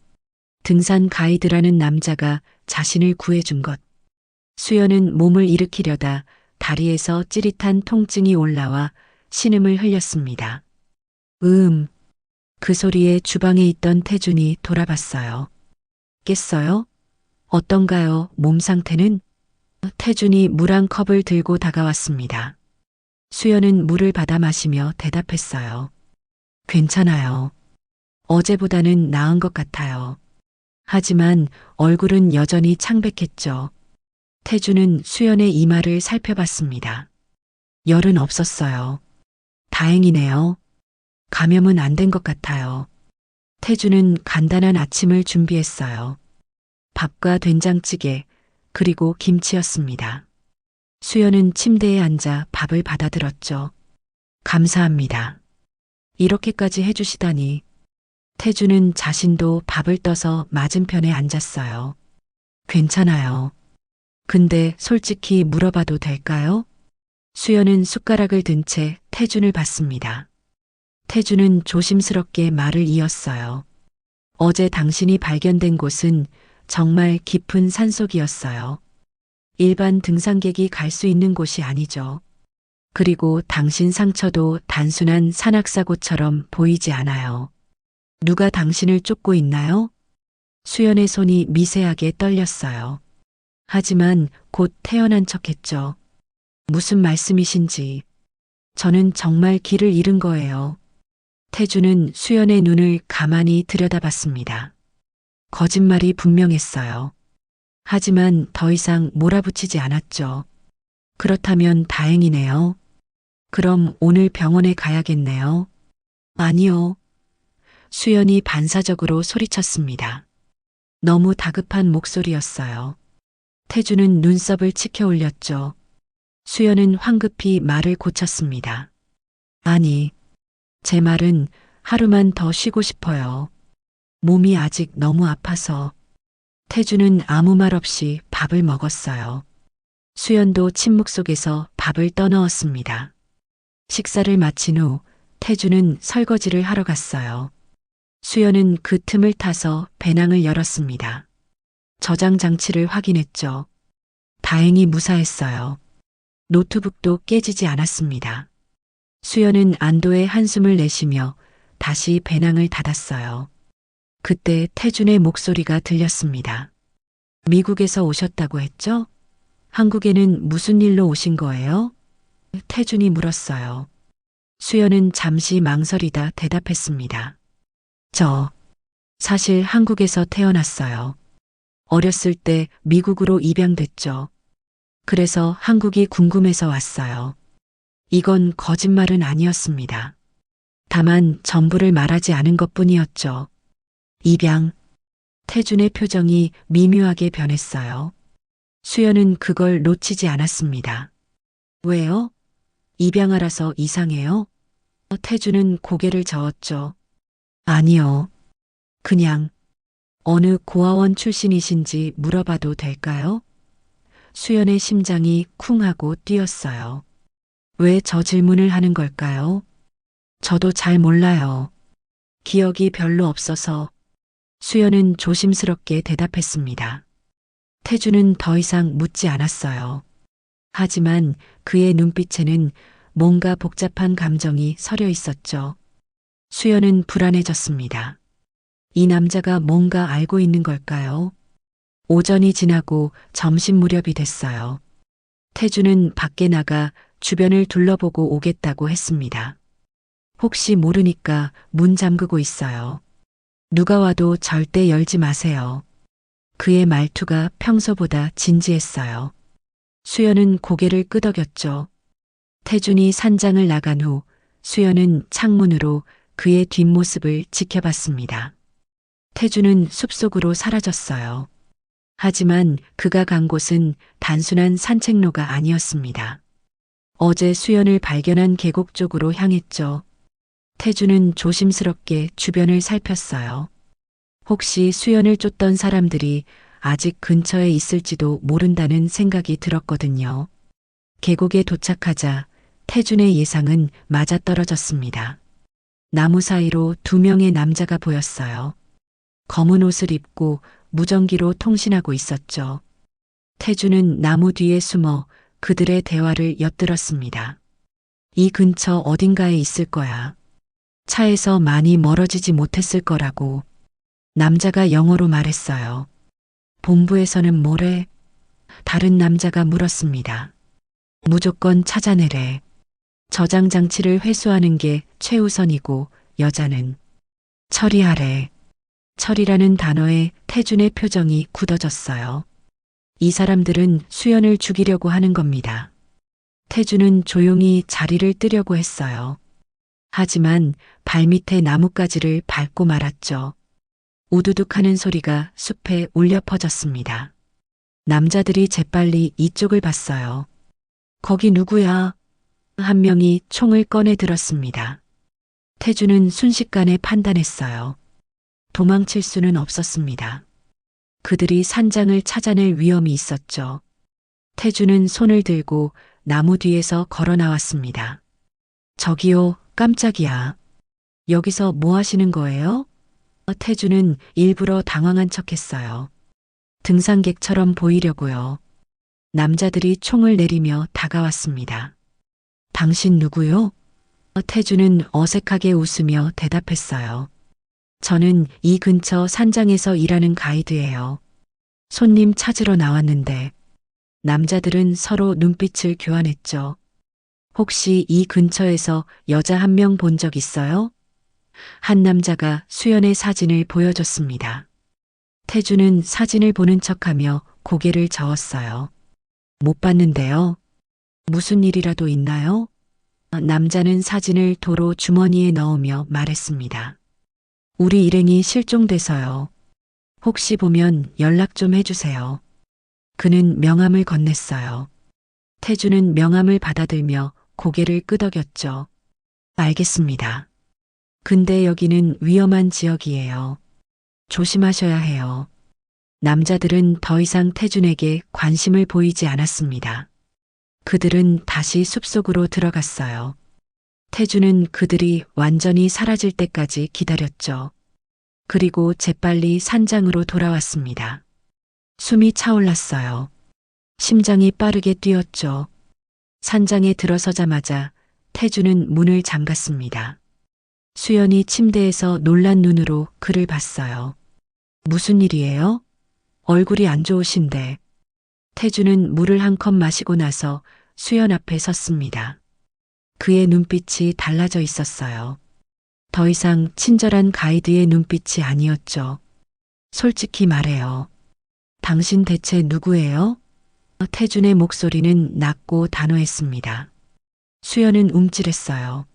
등산 가이드라는 남자가 자신을 구해준 것. 수연은 몸을 일으키려다 다리에서 찌릿한 통증이 올라와 신음을 흘렸습니다. 그 소리에 주방에 있던 태준이 돌아봤어요. 깼어요? 어떤가요, 몸 상태는? 태준이 물 한 컵을 들고 다가왔습니다. 수연은 물을 받아 마시며 대답했어요. 괜찮아요. 어제보다는 나은 것 같아요. 하지만 얼굴은 여전히 창백했죠. 태준은 수연의 이마를 살펴봤습니다. 열은 없었어요. 다행이네요. 감염은 안 된 것 같아요. 태준은 간단한 아침을 준비했어요. 밥과 된장찌개, 그리고 김치였습니다. 수연은 침대에 앉아 밥을 받아들었죠. 감사합니다. 이렇게까지 해주시다니. 태준은 자신도 밥을 떠서 맞은편에 앉았어요. 괜찮아요. 근데 솔직히 물어봐도 될까요? 수연은 숟가락을 든 채 태준을 봤습니다. 태준은 조심스럽게 말을 이었어요. 어제 당신이 발견된 곳은 정말 깊은 산속이었어요. 일반 등산객이 갈 수 있는 곳이 아니죠. 그리고 당신 상처도 단순한 산악사고처럼 보이지 않아요. 누가 당신을 쫓고 있나요? 수연의 손이 미세하게 떨렸어요. 하지만 곧 태어난 척했죠. 무슨 말씀이신지. 저는 정말 길을 잃은 거예요. 태준은 수연의 눈을 가만히 들여다봤습니다. 거짓말이 분명했어요. 하지만 더 이상 몰아붙이지 않았죠. 그렇다면 다행이네요. 그럼 오늘 병원에 가야겠네요. 아니요. 수연이 반사적으로 소리쳤습니다. 너무 다급한 목소리였어요. 태준은 눈썹을 치켜 올렸죠. 수연은 황급히 말을 고쳤습니다. 아니, 제 말은 하루만 더 쉬고 싶어요. 몸이 아직 너무 아파서. 태준은 아무 말 없이 밥을 먹었어요. 수연도 침묵 속에서 밥을 떠넣었습니다. 식사를 마친 후 태준은 설거지를 하러 갔어요. 수연은 그 틈을 타서 배낭을 열었습니다. 저장 장치를 확인했죠. 다행히 무사했어요. 노트북도 깨지지 않았습니다. 수연은 안도의 한숨을 내쉬며 다시 배낭을 닫았어요. 그때 태준의 목소리가 들렸습니다. 미국에서 오셨다고 했죠? 한국에는 무슨 일로 오신 거예요? 태준이 물었어요. 수연은 잠시 망설이다 대답했습니다. 저, 사실 한국에서 태어났어요. 어렸을 때 미국으로 입양됐죠. 그래서 한국이 궁금해서 왔어요. 이건 거짓말은 아니었습니다. 다만 전부를 말하지 않은 것뿐이었죠. 입양. 태준의 표정이 미묘하게 변했어요. 수연은 그걸 놓치지 않았습니다. 왜요? 입양하라서 이상해요? 태준은 고개를 저었죠. 아니요. 그냥 어느 고아원 출신이신지 물어봐도 될까요? 수연의 심장이 쿵 하고 뛰었어요. 왜 저 질문을 하는 걸까요? 저도 잘 몰라요. 기억이 별로 없어서. 수연은 조심스럽게 대답했습니다. 태준은 더 이상 묻지 않았어요. 하지만 그의 눈빛에는 뭔가 복잡한 감정이 서려 있었죠. 수연은 불안해졌습니다. 이 남자가 뭔가 알고 있는 걸까요? 오전이 지나고 점심 무렵이 됐어요. 태준은 밖에 나가 주변을 둘러보고 오겠다고 했습니다. 혹시 모르니까 문 잠그고 있어요. 누가 와도 절대 열지 마세요. 그의 말투가 평소보다 진지했어요. 수연은 고개를 끄덕였죠. 태준이 산장을 나간 후 수연은 창문으로 그의 뒷모습을 지켜봤습니다. 태준은 숲속으로 사라졌어요. 하지만 그가 간 곳은 단순한 산책로가 아니었습니다. 어제 수연을 발견한 계곡 쪽으로 향했죠. 태준은 조심스럽게 주변을 살폈어요. 혹시 수연을 쫓던 사람들이 아직 근처에 있을지도 모른다는 생각이 들었거든요. 계곡에 도착하자 태준의 예상은 맞아떨어졌습니다. 나무 사이로 두 명의 남자가 보였어요. 검은 옷을 입고 무전기로 통신하고 있었죠. 태준은 나무 뒤에 숨어 그들의 대화를 엿들었습니다. 이 근처 어딘가에 있을 거야. 차에서 많이 멀어지지 못했을 거라고. 남자가 영어로 말했어요. 본부에서는 뭐래? 다른 남자가 물었습니다. 무조건 찾아내래. 저장 장치를 회수하는 게 최우선이고 여자는 처리하래. 처리라는 단어에 태준의 표정이 굳어졌어요. 이 사람들은 수연을 죽이려고 하는 겁니다. 태준은 조용히 자리를 뜨려고 했어요. 하지만 발밑에 나뭇가지를 밟고 말았죠. 우두둑 하는 소리가 숲에 울려 퍼졌습니다. 남자들이 재빨리 이쪽을 봤어요. 거기 누구야? 한 명이 총을 꺼내 들었습니다. 태준은 순식간에 판단했어요. 도망칠 수는 없었습니다. 그들이 산장을 찾아낼 위험이 있었죠. 태준은 손을 들고 나무 뒤에서 걸어 나왔습니다. 저기요, 깜짝이야. 여기서 뭐 하시는 거예요? 태준은 일부러 당황한 척했어요. 등산객처럼 보이려고요. 남자들이 총을 내리며 다가왔습니다. 당신 누구요? 태준은 어색하게 웃으며 대답했어요. 저는 이 근처 산장에서 일하는 가이드예요. 손님 찾으러 나왔는데. 남자들은 서로 눈빛을 교환했죠. 혹시 이 근처에서 여자 한 명 본 적 있어요? 한 남자가 수연의 사진을 보여줬습니다. 태준은 사진을 보는 척하며 고개를 저었어요. 못 봤는데요. 무슨 일이라도 있나요? 남자는 사진을 도로 주머니에 넣으며 말했습니다. 우리 일행이 실종돼서요. 혹시 보면 연락 좀 해주세요. 그는 명함을 건넸어요. 태준은 명함을 받아들며 고개를 끄덕였죠. 알겠습니다. 근데 여기는 위험한 지역이에요. 조심하셔야 해요. 남자들은 더 이상 태준에게 관심을 보이지 않았습니다. 그들은 다시 숲속으로 들어갔어요. 태준은 그들이 완전히 사라질 때까지 기다렸죠. 그리고 재빨리 산장으로 돌아왔습니다. 숨이 차올랐어요. 심장이 빠르게 뛰었죠. 산장에 들어서자마자 태주는 문을 잠갔습니다. 수연이 침대에서 놀란 눈으로 그를 봤어요. 무슨 일이에요? 얼굴이 안 좋으신데. 태주는 물을 한 컵 마시고 나서 수연 앞에 섰습니다. 그의 눈빛이 달라져 있었어요. 더 이상 친절한 가이드의 눈빛이 아니었죠. 솔직히 말해요. 당신 대체 누구예요? 태준의 목소리는 낮고 단호했습니다. 수연은 움찔했어요.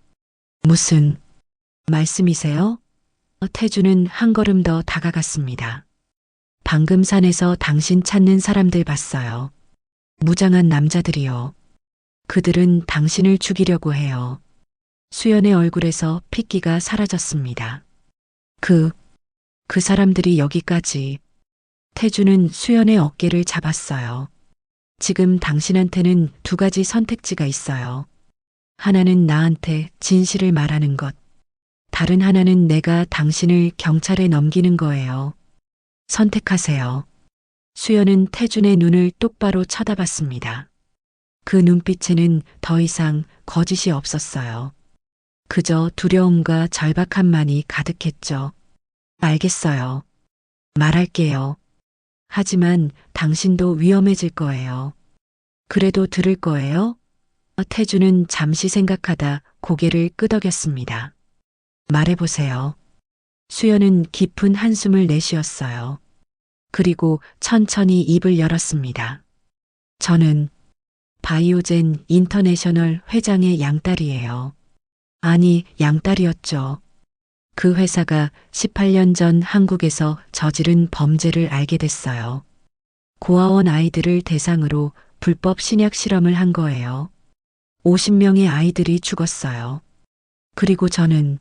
무슨 말씀이세요? 태준은 한 걸음 더 다가갔습니다. 방금 산에서 당신 찾는 사람들 봤어요. 무장한 남자들이요. 그들은 당신을 죽이려고 해요. 수연의 얼굴에서 핏기가 사라졌습니다. 그 사람들이 여기까지. 태주는 수연의 어깨를 잡았어요. 지금 당신한테는 두 가지 선택지가 있어요. 하나는 나한테 진실을 말하는 것. 다른 하나는 내가 당신을 경찰에 넘기는 거예요. 선택하세요. 수연은 태준의 눈을 똑바로 쳐다봤습니다. 그 눈빛에는 더 이상 거짓이 없었어요. 그저 두려움과 절박함만이 가득했죠. 알겠어요. 말할게요. 하지만 당신도 위험해질 거예요. 그래도 들을 거예요? 태주는 잠시 생각하다 고개를 끄덕였습니다. 말해보세요. 수연은 깊은 한숨을 내쉬었어요. 그리고 천천히 입을 열었습니다. 저는 바이오젠 인터내셔널 회장의 양딸이에요. 아니, 양딸이었죠. 그 회사가 18년 전 한국에서 저지른 범죄를 알게 됐어요. 고아원 아이들을 대상으로 불법 신약 실험을 한 거예요. 50명의 아이들이 죽었어요. 그리고 저는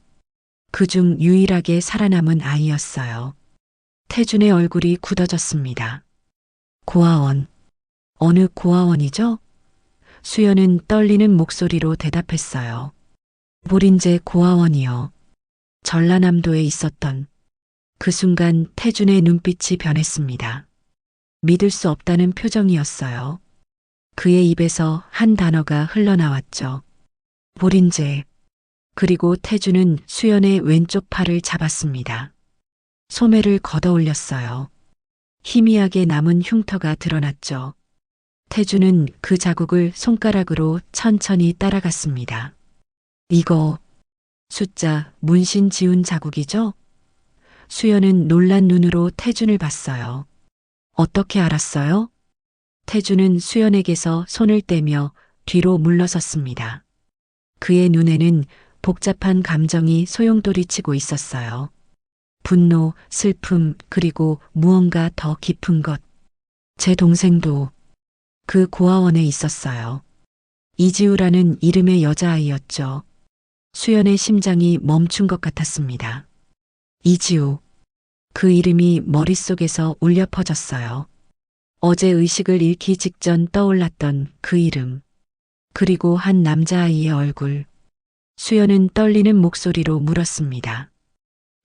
그중 유일하게 살아남은 아이였어요. 태준의 얼굴이 굳어졌습니다. 고아원. 어느 고아원이죠? 수연은 떨리는 목소리로 대답했어요. 보린제 고아원이요. 전라남도에 있었던. 그 순간 태준의 눈빛이 변했습니다. 믿을 수 없다는 표정이었어요. 그의 입에서 한 단어가 흘러나왔죠. 보린제. 그리고 태준은 수연의 왼쪽 팔을 잡았습니다. 소매를 걷어 올렸어요. 희미하게 남은 흉터가 드러났죠. 태준은 그 자국을 손가락으로 천천히 따라갔습니다. 이거 숫자 문신 지운 자국이죠? 수연은 놀란 눈으로 태준을 봤어요. 어떻게 알았어요? 태준은 수연에게서 손을 떼며 뒤로 물러섰습니다. 그의 눈에는 복잡한 감정이 소용돌이치고 있었어요. 분노, 슬픔, 그리고 무언가 더 깊은 것. 제 동생도 그 고아원에 있었어요. 이지우라는 이름의 여자아이였죠. 수연의 심장이 멈춘 것 같았습니다. 이지우. 그 이름이 머릿속에서 울려 퍼졌어요. 어제 의식을 잃기 직전 떠올랐던 그 이름. 그리고 한 남자아이의 얼굴. 수연은 떨리는 목소리로 물었습니다.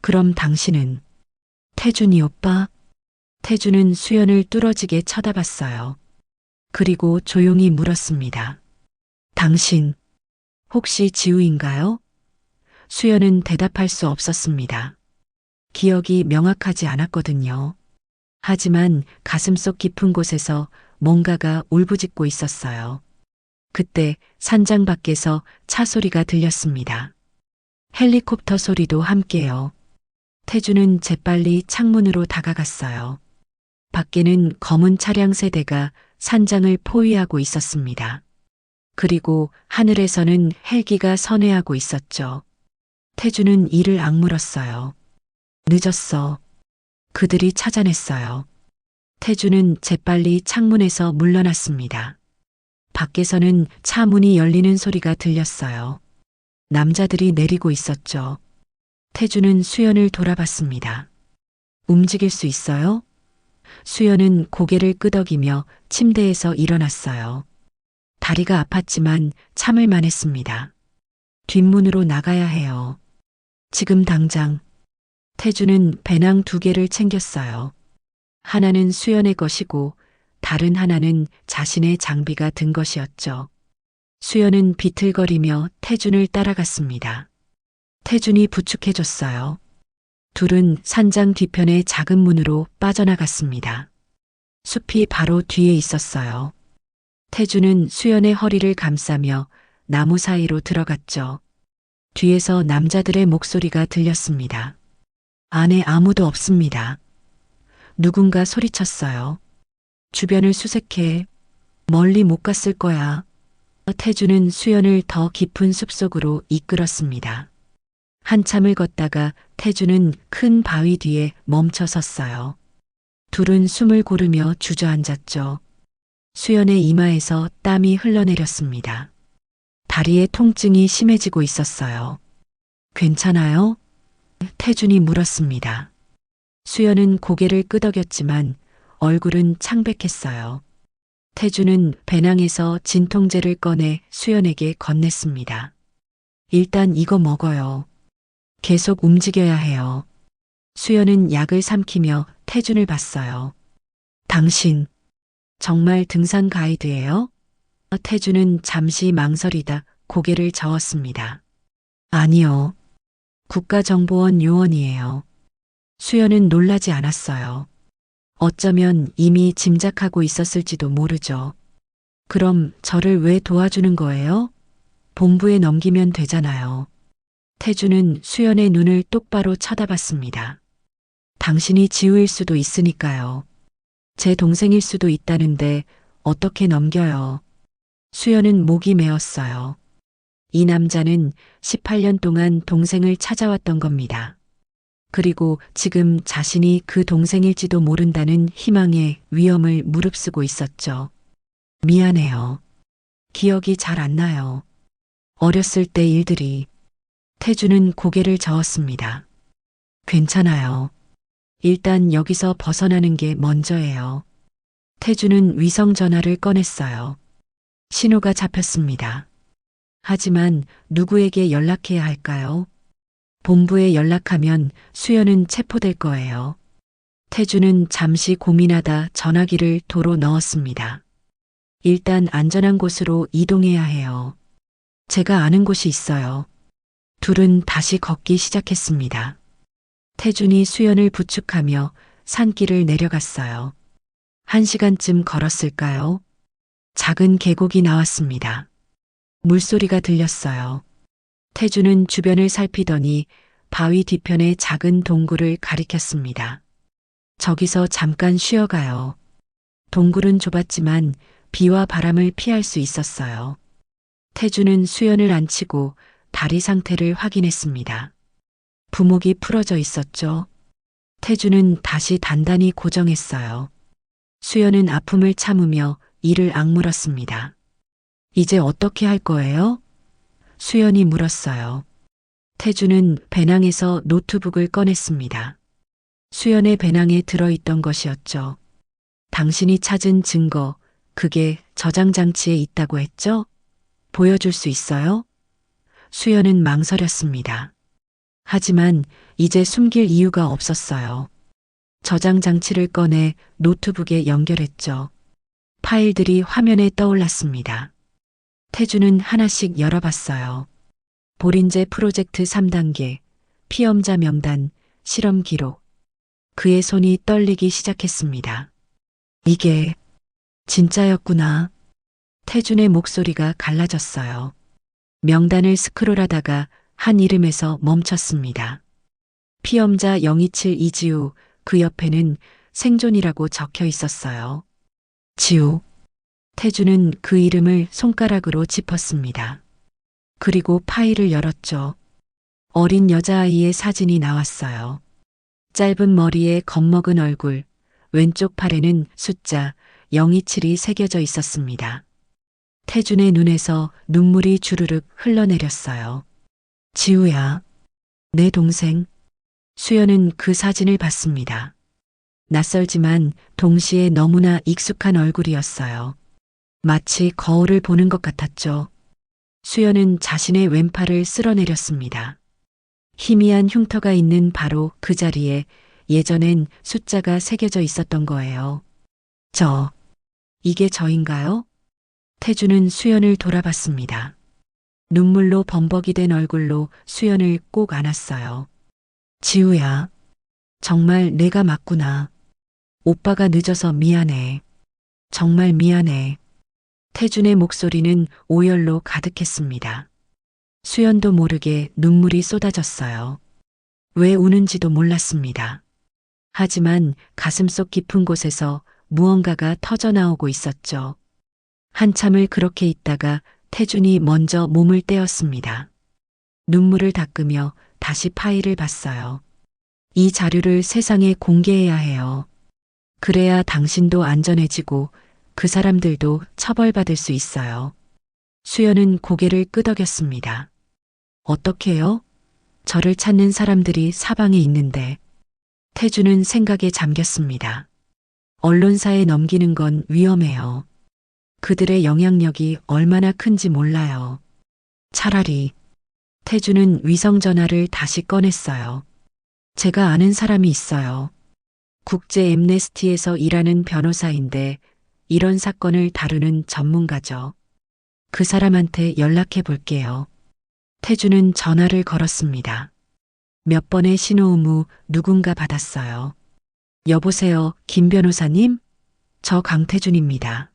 그럼 당신은? 태준이 오빠? 태준은 수연을 뚫어지게 쳐다봤어요. 그리고 조용히 물었습니다. 당신, 혹시 지우인가요? 수연은 대답할 수 없었습니다. 기억이 명확하지 않았거든요. 하지만 가슴속 깊은 곳에서 뭔가가 울부짖고 있었어요. 그때 산장 밖에서 차 소리가 들렸습니다. 헬리콥터 소리도 함께요. 태준은 재빨리 창문으로 다가갔어요. 밖에는 검은 차량 세대가 산장을 포위하고 있었습니다. 그리고 하늘에서는 헬기가 선회하고 있었죠. 태준은 이를 악물었어요. 늦었어. 그들이 찾아냈어요. 태준은 재빨리 창문에서 물러났습니다. 밖에서는 차 문이 열리는 소리가 들렸어요. 남자들이 내리고 있었죠. 태준은 수연을 돌아봤습니다. 움직일 수 있어요? 수연은 고개를 끄덕이며 침대에서 일어났어요. 다리가 아팠지만 참을만 했습니다. 뒷문으로 나가야 해요. 지금 당장. 태준은 배낭 2개를 챙겼어요. 하나는 수연의 것이고 다른 하나는 자신의 장비가 든 것이었죠. 수연은 비틀거리며 태준을 따라갔습니다. 태준이 부축해줬어요. 둘은 산장 뒤편의 작은 문으로 빠져나갔습니다. 숲이 바로 뒤에 있었어요. 태준은 수연의 허리를 감싸며 나무 사이로 들어갔죠. 뒤에서 남자들의 목소리가 들렸습니다. 안에 아무도 없습니다. 누군가 소리쳤어요. 주변을 수색해. 멀리 못 갔을 거야. 태준은 수연을 더 깊은 숲속으로 이끌었습니다. 한참을 걷다가 태준은 큰 바위 뒤에 멈춰 섰어요. 둘은 숨을 고르며 주저앉았죠. 수연의 이마에서 땀이 흘러내렸습니다. 다리에 통증이 심해지고 있었어요. 괜찮아요? 태준이 물었습니다. 수연은 고개를 끄덕였지만 얼굴은 창백했어요. 태준은 배낭에서 진통제를 꺼내 수연에게 건넸습니다. 일단 이거 먹어요. 계속 움직여야 해요. 수연은 약을 삼키며 태준을 봤어요. 당신, 정말 등산 가이드예요? 태준은 잠시 망설이다 고개를 저었습니다. 아니요. 국가정보원 요원이에요. 수연은 놀라지 않았어요. 어쩌면 이미 짐작하고 있었을지도 모르죠. 그럼 저를 왜 도와주는 거예요? 본부에 넘기면 되잖아요. 태준은 수연의 눈을 똑바로 쳐다봤습니다. 당신이 지우일 수도 있으니까요. 제 동생일 수도 있다는데 어떻게 넘겨요? 수연은 목이 메었어요. 이 남자는 18년 동안 동생을 찾아왔던 겁니다. 그리고 지금 자신이 그 동생일지도 모른다는 희망에 위험을 무릅쓰고 있었죠. 미안해요. 기억이 잘 안 나요. 어렸을 때 일들이. 태준은 고개를 저었습니다. 괜찮아요. 일단 여기서 벗어나는 게 먼저예요. 태준은 위성 전화를 꺼냈어요. 신호가 잡혔습니다. 하지만 누구에게 연락해야 할까요? 본부에 연락하면 수연은 체포될 거예요. 태준은 잠시 고민하다 전화기를 도로 넣었습니다. 일단 안전한 곳으로 이동해야 해요. 제가 아는 곳이 있어요. 둘은 다시 걷기 시작했습니다. 태준이 수연을 부축하며 산길을 내려갔어요. 1시간쯤 걸었을까요? 작은 계곡이 나왔습니다. 물소리가 들렸어요. 태준은 주변을 살피더니 바위 뒤편의 작은 동굴을 가리켰습니다. 저기서 잠깐 쉬어가요. 동굴은 좁았지만 비와 바람을 피할 수 있었어요. 태준은 수연을 앉히고 다리 상태를 확인했습니다. 부목이 풀어져 있었죠. 태준은 다시 단단히 고정했어요. 수연은 아픔을 참으며 이를 악물었습니다. 이제 어떻게 할 거예요? 수연이 물었어요. 태준은 배낭에서 노트북을 꺼냈습니다. 수연의 배낭에 들어있던 것이었죠. 당신이 찾은 증거, 그게 저장 장치에 있다고 했죠? 보여줄 수 있어요? 수연은 망설였습니다. 하지만 이제 숨길 이유가 없었어요. 저장 장치를 꺼내 노트북에 연결했죠. 파일들이 화면에 떠올랐습니다. 태준은 하나씩 열어봤어요. 보린제 프로젝트 3단계, 피험자 명단, 실험 기록. 그의 손이 떨리기 시작했습니다. 이게 진짜였구나. 태준의 목소리가 갈라졌어요. 명단을 스크롤하다가 한 이름에서 멈췄습니다. 피험자 027 이지우, 그 옆에는 생존이라고 적혀 있었어요. 지우. 태준은 그 이름을 손가락으로 짚었습니다. 그리고 파일을 열었죠. 어린 여자아이의 사진이 나왔어요. 짧은 머리에 겁먹은 얼굴, 왼쪽 팔에는 숫자 027이 새겨져 있었습니다. 태준의 눈에서 눈물이 주르륵 흘러내렸어요. 지우야, 내 동생. 수연은 그 사진을 봤습니다. 낯설지만 동시에 너무나 익숙한 얼굴이었어요. 마치 거울을 보는 것 같았죠. 수연은 자신의 왼팔을 쓸어내렸습니다. 희미한 흉터가 있는 바로 그 자리에 예전엔 숫자가 새겨져 있었던 거예요. 이게 저인가요? 태주는 수연을 돌아봤습니다. 눈물로 범벅이 된 얼굴로 수연을 꼭 안았어요. 지우야, 정말 내가 맞구나. 오빠가 늦어서 미안해. 정말 미안해. 태준의 목소리는 오열로 가득했습니다. 수연도 모르게 눈물이 쏟아졌어요. 왜 우는지도 몰랐습니다. 하지만 가슴속 깊은 곳에서 무언가가 터져나오고 있었죠. 한참을 그렇게 있다가 태준이 먼저 몸을 떼었습니다. 눈물을 닦으며 다시 파일을 봤어요. 이 자료를 세상에 공개해야 해요. 그래야 당신도 안전해지고 그 사람들도 처벌받을 수 있어요. 수연은 고개를 끄덕였습니다. 어떻게요? 저를 찾는 사람들이 사방에 있는데. 태주는 생각에 잠겼습니다. 언론사에 넘기는 건 위험해요. 그들의 영향력이 얼마나 큰지 몰라요. 차라리 태주는 위성전화를 다시 꺼냈어요. 제가 아는 사람이 있어요. 국제 엠네스티에서 일하는 변호사인데 이런 사건을 다루는 전문가죠. 그 사람한테 연락해 볼게요. 태주는 전화를 걸었습니다. 몇 번의 신호음 후 누군가 받았어요. 여보세요, 김 변호사님? 저 강태준입니다.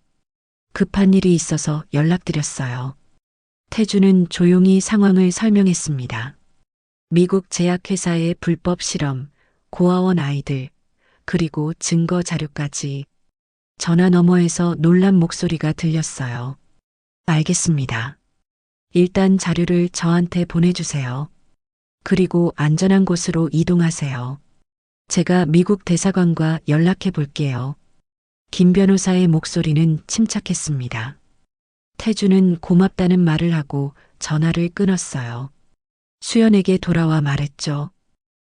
급한 일이 있어서 연락드렸어요. 태준은 조용히 상황을 설명했습니다. 미국 제약회사의 불법 실험, 고아원 아이들, 그리고 증거 자료까지. 전화 너머에서 놀란 목소리가 들렸어요. 알겠습니다. 일단 자료를 저한테 보내주세요. 그리고 안전한 곳으로 이동하세요. 제가 미국 대사관과 연락해 볼게요. 김 변호사의 목소리는 침착했습니다. 태주는 고맙다는 말을 하고 전화를 끊었어요. 수연에게 돌아와 말했죠.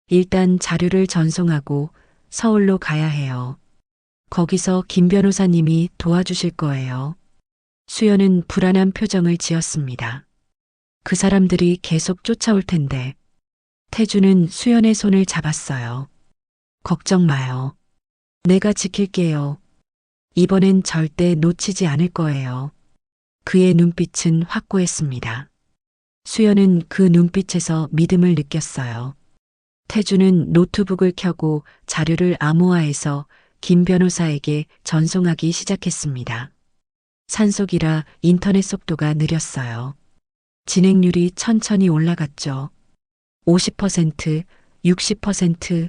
일단 자료를 전송하고 서울로 가야 해요. 거기서 김 변호사님이 도와주실 거예요. 수연은 불안한 표정을 지었습니다. 그 사람들이 계속 쫓아올 텐데. 태주는 수연의 손을 잡았어요. 걱정 마요. 내가 지킬게요. 이번엔 절대 놓치지 않을 거예요. 그의 눈빛은 확고했습니다. 수연은 그 눈빛에서 믿음을 느꼈어요. 태주는 노트북을 켜고 자료를 암호화해서 김 변호사에게 전송하기 시작했습니다. 산속이라 인터넷 속도가 느렸어요. 진행률이 천천히 올라갔죠. 50%, 60%.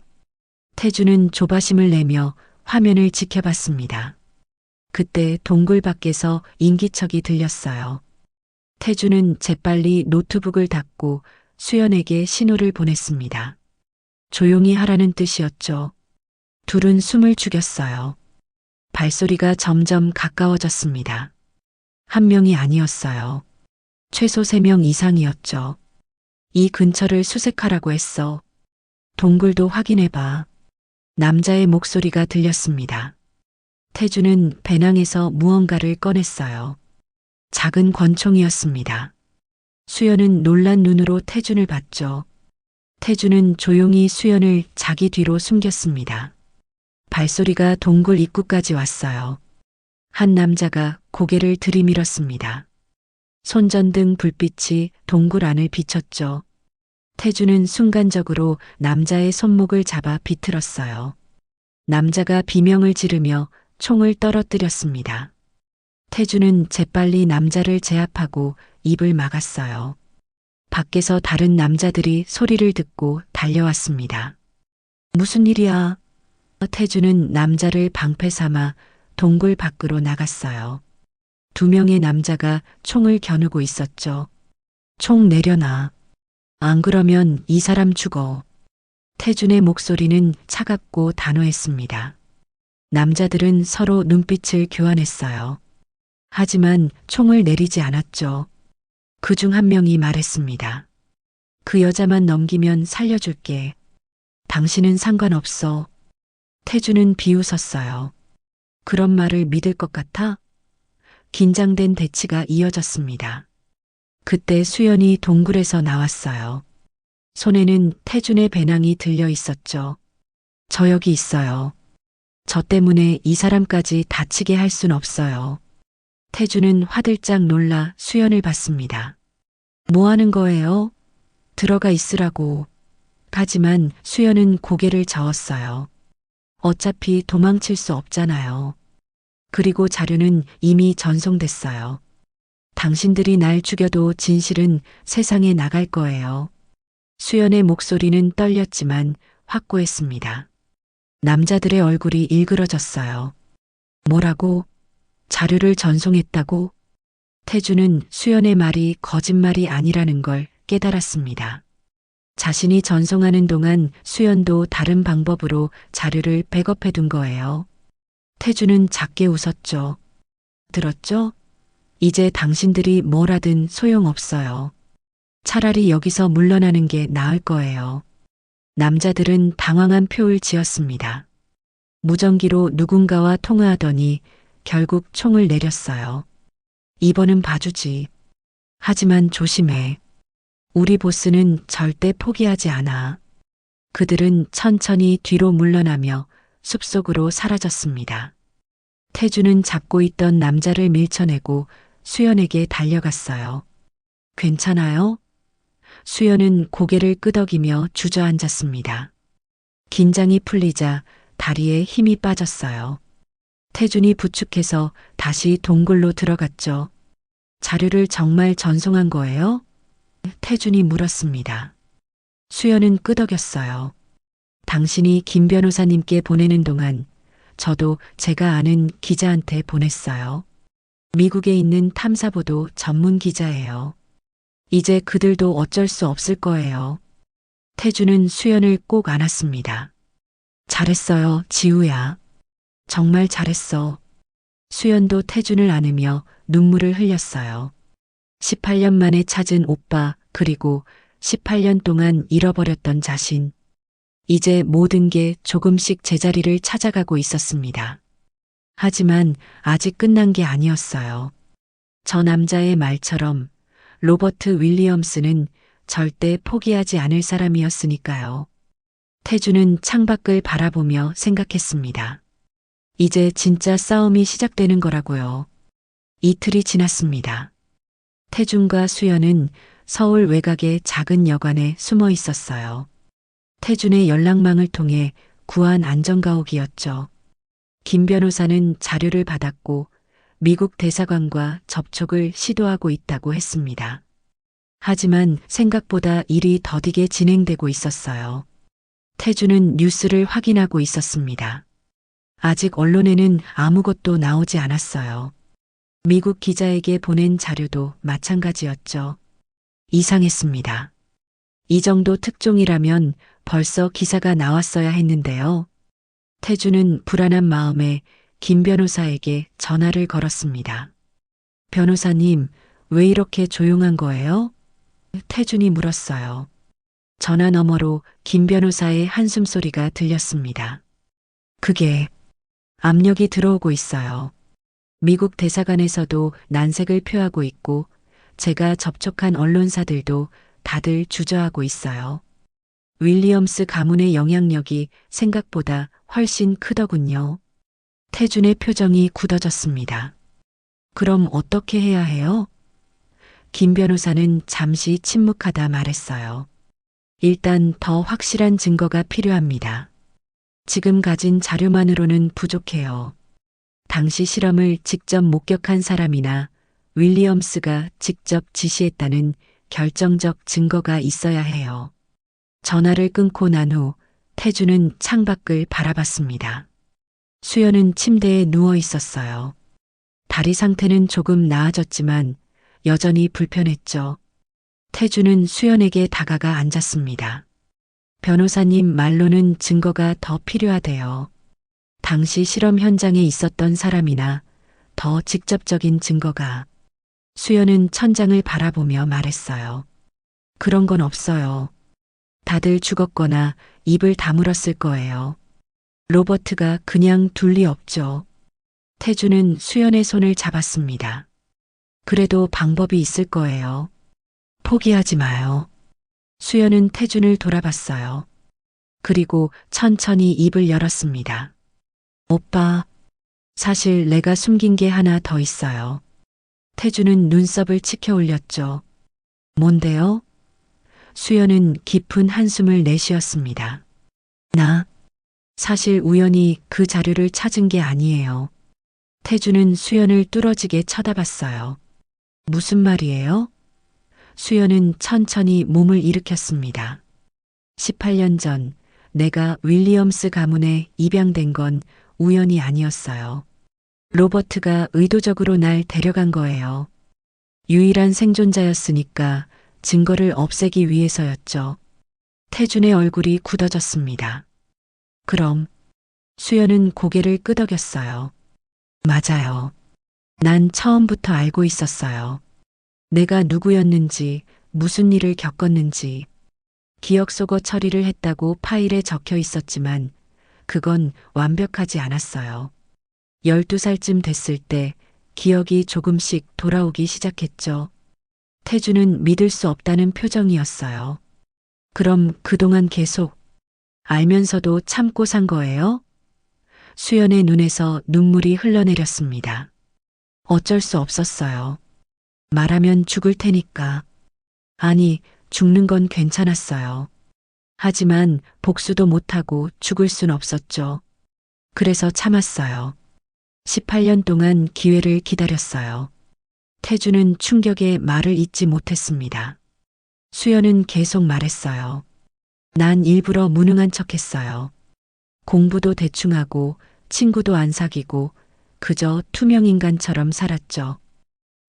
태주는 조바심을 내며 화면을 지켜봤습니다. 그때 동굴 밖에서 인기척이 들렸어요. 태주는 재빨리 노트북을 닫고 수연에게 신호를 보냈습니다. 조용히 하라는 뜻이었죠. 둘은 숨을 죽였어요. 발소리가 점점 가까워졌습니다. 한 명이 아니었어요. 최소 3명 이상이었죠. 이 근처를 수색하라고 했어. 동굴도 확인해봐. 남자의 목소리가 들렸습니다. 태주는 배낭에서 무언가를 꺼냈어요. 작은 권총이었습니다. 수연은 놀란 눈으로 태준을 봤죠. 태준은 조용히 수연을 자기 뒤로 숨겼습니다. 발소리가 동굴 입구까지 왔어요. 한 남자가 고개를 들이밀었습니다. 손전등 불빛이 동굴 안을 비췄죠. 태주는 순간적으로 남자의 손목을 잡아 비틀었어요. 남자가 비명을 지르며 총을 떨어뜨렸습니다. 태주는 재빨리 남자를 제압하고 입을 막았어요. 밖에서 다른 남자들이 소리를 듣고 달려왔습니다. 무슨 일이야? 태주는 남자를 방패 삼아 동굴 밖으로 나갔어요. 2명의 남자가 총을 겨누고 있었죠. 총 내려놔. 안 그러면 이 사람 죽어. 태준의 목소리는 차갑고 단호했습니다. 남자들은 서로 눈빛을 교환했어요. 하지만 총을 내리지 않았죠. 그중 한 명이 말했습니다. 그 여자만 넘기면 살려줄게. 당신은 상관없어. 태주는 비웃었어요. 그런 말을 믿을 것 같아? 긴장된 대치가 이어졌습니다. 그때 수연이 동굴에서 나왔어요. 손에는 태준의 배낭이 들려 있었죠. 저 여기 있어요. 저 때문에 이 사람까지 다치게 할 순 없어요. 태주는 화들짝 놀라 수연을 봤습니다. 뭐 하는 거예요? 들어가 있으라고. 하지만 수연은 고개를 저었어요. 어차피 도망칠 수 없잖아요. 그리고 자료는 이미 전송됐어요. 당신들이 날 죽여도 진실은 세상에 나갈 거예요. 수연의 목소리는 떨렸지만 확고했습니다. 남자들의 얼굴이 일그러졌어요. 뭐라고? 자료를 전송했다고? 태주는 수연의 말이 거짓말이 아니라는 걸 깨달았습니다. 자신이 전송하는 동안 수연도 다른 방법으로 자료를 백업해 둔 거예요. 태주는 작게 웃었죠. 들었죠? 이제 당신들이 뭘 하든 소용없어요. 차라리 여기서 물러나는 게 나을 거예요. 남자들은 당황한 표를 지었습니다. 무전기로 누군가와 통화하더니 결국 총을 내렸어요. 이번은 봐주지. 하지만 조심해. 우리 보스는 절대 포기하지 않아. 그들은 천천히 뒤로 물러나며 숲속으로 사라졌습니다. 태주는 잡고 있던 남자를 밀쳐내고 수연에게 달려갔어요. 괜찮아요? 수연은 고개를 끄덕이며 주저앉았습니다. 긴장이 풀리자 다리에 힘이 빠졌어요. 태준이 부축해서 다시 동굴로 들어갔죠. 자료를 정말 전송한 거예요? 태준이 물었습니다. 수연은 끄덕였어요. 당신이 김 변호사님께 보내는 동안 저도 제가 아는 기자한테 보냈어요. 미국에 있는 탐사보도 전문 기자예요. 이제 그들도 어쩔 수 없을 거예요. 태주는 수연을 꼭 안았습니다. 잘했어요, 지우야. 정말 잘했어. 수연도 태준을 안으며 눈물을 흘렸어요. 18년 만에 찾은 오빠, 그리고 18년 동안 잃어버렸던 자신. 이제 모든 게 조금씩 제자리를 찾아가고 있었습니다. 하지만 아직 끝난 게 아니었어요. 저 남자의 말처럼 로버트 윌리엄스는 절대 포기하지 않을 사람이었으니까요. 태주는 창밖을 바라보며 생각했습니다. 이제 진짜 싸움이 시작되는 거라고요. 이틀이 지났습니다. 태준과 수연은 서울 외곽의 작은 여관에 숨어 있었어요. 태준의 연락망을 통해 구한 안전가옥이었죠. 김 변호사는 자료를 받았고 미국 대사관과 접촉을 시도하고 있다고 했습니다. 하지만 생각보다 일이 더디게 진행되고 있었어요. 태준은 뉴스를 확인하고 있었습니다. 아직 언론에는 아무것도 나오지 않았어요. 미국 기자에게 보낸 자료도 마찬가지였죠. 이상했습니다. 이 정도 특종이라면 벌써 기사가 나왔어야 했는데요. 태준은 불안한 마음에 김 변호사에게 전화를 걸었습니다. 변호사님, 왜 이렇게 조용한 거예요? 태준이 물었어요. 전화 너머로 김 변호사의 한숨소리가 들렸습니다. 그게 압력이 들어오고 있어요. 미국 대사관에서도 난색을 표하고 있고 제가 접촉한 언론사들도 다들 주저하고 있어요. 윌리엄스 가문의 영향력이 생각보다 훨씬 크더군요. 태준의 표정이 굳어졌습니다. 그럼 어떻게 해야 해요? 김 변호사는 잠시 침묵하다 말했어요. 일단 더 확실한 증거가 필요합니다. 지금 가진 자료만으로는 부족해요. 당시 실험을 직접 목격한 사람이나 윌리엄스가 직접 지시했다는 결정적 증거가 있어야 해요. 전화를 끊고 난 후 태준은 창밖을 바라봤습니다. 수연은 침대에 누워 있었어요. 다리 상태는 조금 나아졌지만 여전히 불편했죠. 태준은 수연에게 다가가 앉았습니다. 변호사님 말로는 증거가 더 필요하대요. 당시 실험 현장에 있었던 사람이나 더 직접적인 증거가. 수연은 천장을 바라보며 말했어요. 그런 건 없어요. 다들 죽었거나 입을 다물었을 거예요. 로버트가 그냥 둘 리 없죠. 태준은 수연의 손을 잡았습니다. 그래도 방법이 있을 거예요. 포기하지 마요. 수연은 태준을 돌아봤어요. 그리고 천천히 입을 열었습니다. 오빠, 사실 내가 숨긴 게 하나 더 있어요. 태주는 눈썹을 치켜 올렸죠. 뭔데요? 수연은 깊은 한숨을 내쉬었습니다. 나, 사실 우연히 그 자료를 찾은 게 아니에요. 태주는 수연을 뚫어지게 쳐다봤어요. 무슨 말이에요? 수연은 천천히 몸을 일으켰습니다. 18년 전 내가 윌리엄스 가문에 입양된 건 우연이 아니었어요. 로버트가 의도적으로 날 데려간 거예요. 유일한 생존자였으니까 증거를 없애기 위해서였죠. 태준의 얼굴이 굳어졌습니다. 그럼 수연은 고개를 끄덕였어요. 맞아요. 난 처음부터 알고 있었어요. 내가 누구였는지, 무슨 일을 겪었는지. 기억 속어 처리를 했다고 파일에 적혀 있었지만 그건 완벽하지 않았어요. 12살쯤 됐을 때 기억이 조금씩 돌아오기 시작했죠. 태주는 믿을 수 없다는 표정이었어요. 그럼 그동안 계속 알면서도 참고 산 거예요? 수연의 눈에서 눈물이 흘러내렸습니다. 어쩔 수 없었어요. 말하면 죽을 테니까. 아니, 죽는 건 괜찮았어요. 하지만 복수도 못하고 죽을 순 없었죠. 그래서 참았어요. 18년 동안 기회를 기다렸어요. 태주는 충격에 말을 잇지 못했습니다. 수연은 계속 말했어요. 난 일부러 무능한 척했어요. 공부도 대충 하고 친구도 안 사귀고 그저 투명인간처럼 살았죠.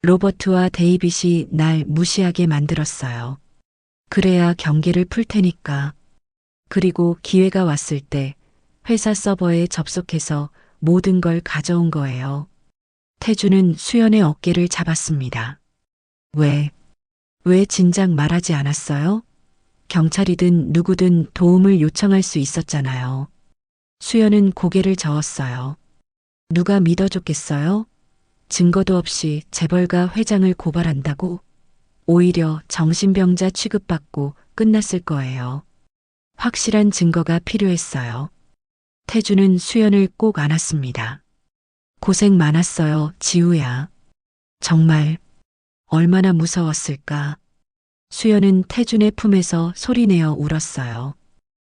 로버트와 데이빗이 날 무시하게 만들었어요. 그래야 경계를 풀 테니까. 그리고 기회가 왔을 때 회사 서버에 접속해서 모든 걸 가져온 거예요. 태주는 수연의 어깨를 잡았습니다. 왜 진작 말하지 않았어요? 경찰이든 누구든 도움을 요청할 수 있었잖아요. 수연은 고개를 저었어요. 누가 믿어줬겠어요? 증거도 없이 재벌가 회장을 고발한다고? 오히려 정신병자 취급받고 끝났을 거예요. 확실한 증거가 필요했어요. 태주는 수연을 꼭 안았습니다. 고생 많았어요, 지우야. 정말 얼마나 무서웠을까. 수연은 태준의 품에서 소리내어 울었어요.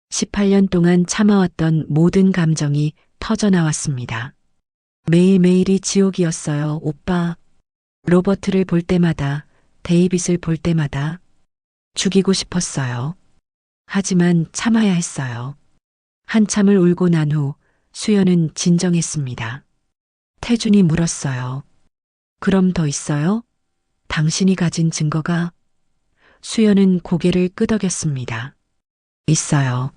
18년 동안 참아왔던 모든 감정이 터져나왔습니다. 매일매일이 지옥이었어요, 오빠. 로버트를 볼 때마다, 데이빗을 볼 때마다 죽이고 싶었어요. 하지만 참아야 했어요. 한참을 울고 난 후 수연은 진정했습니다. 태준이 물었어요. 그럼 더 있어요? 당신이 가진 증거가? 수연은 고개를 끄덕였습니다. 있어요.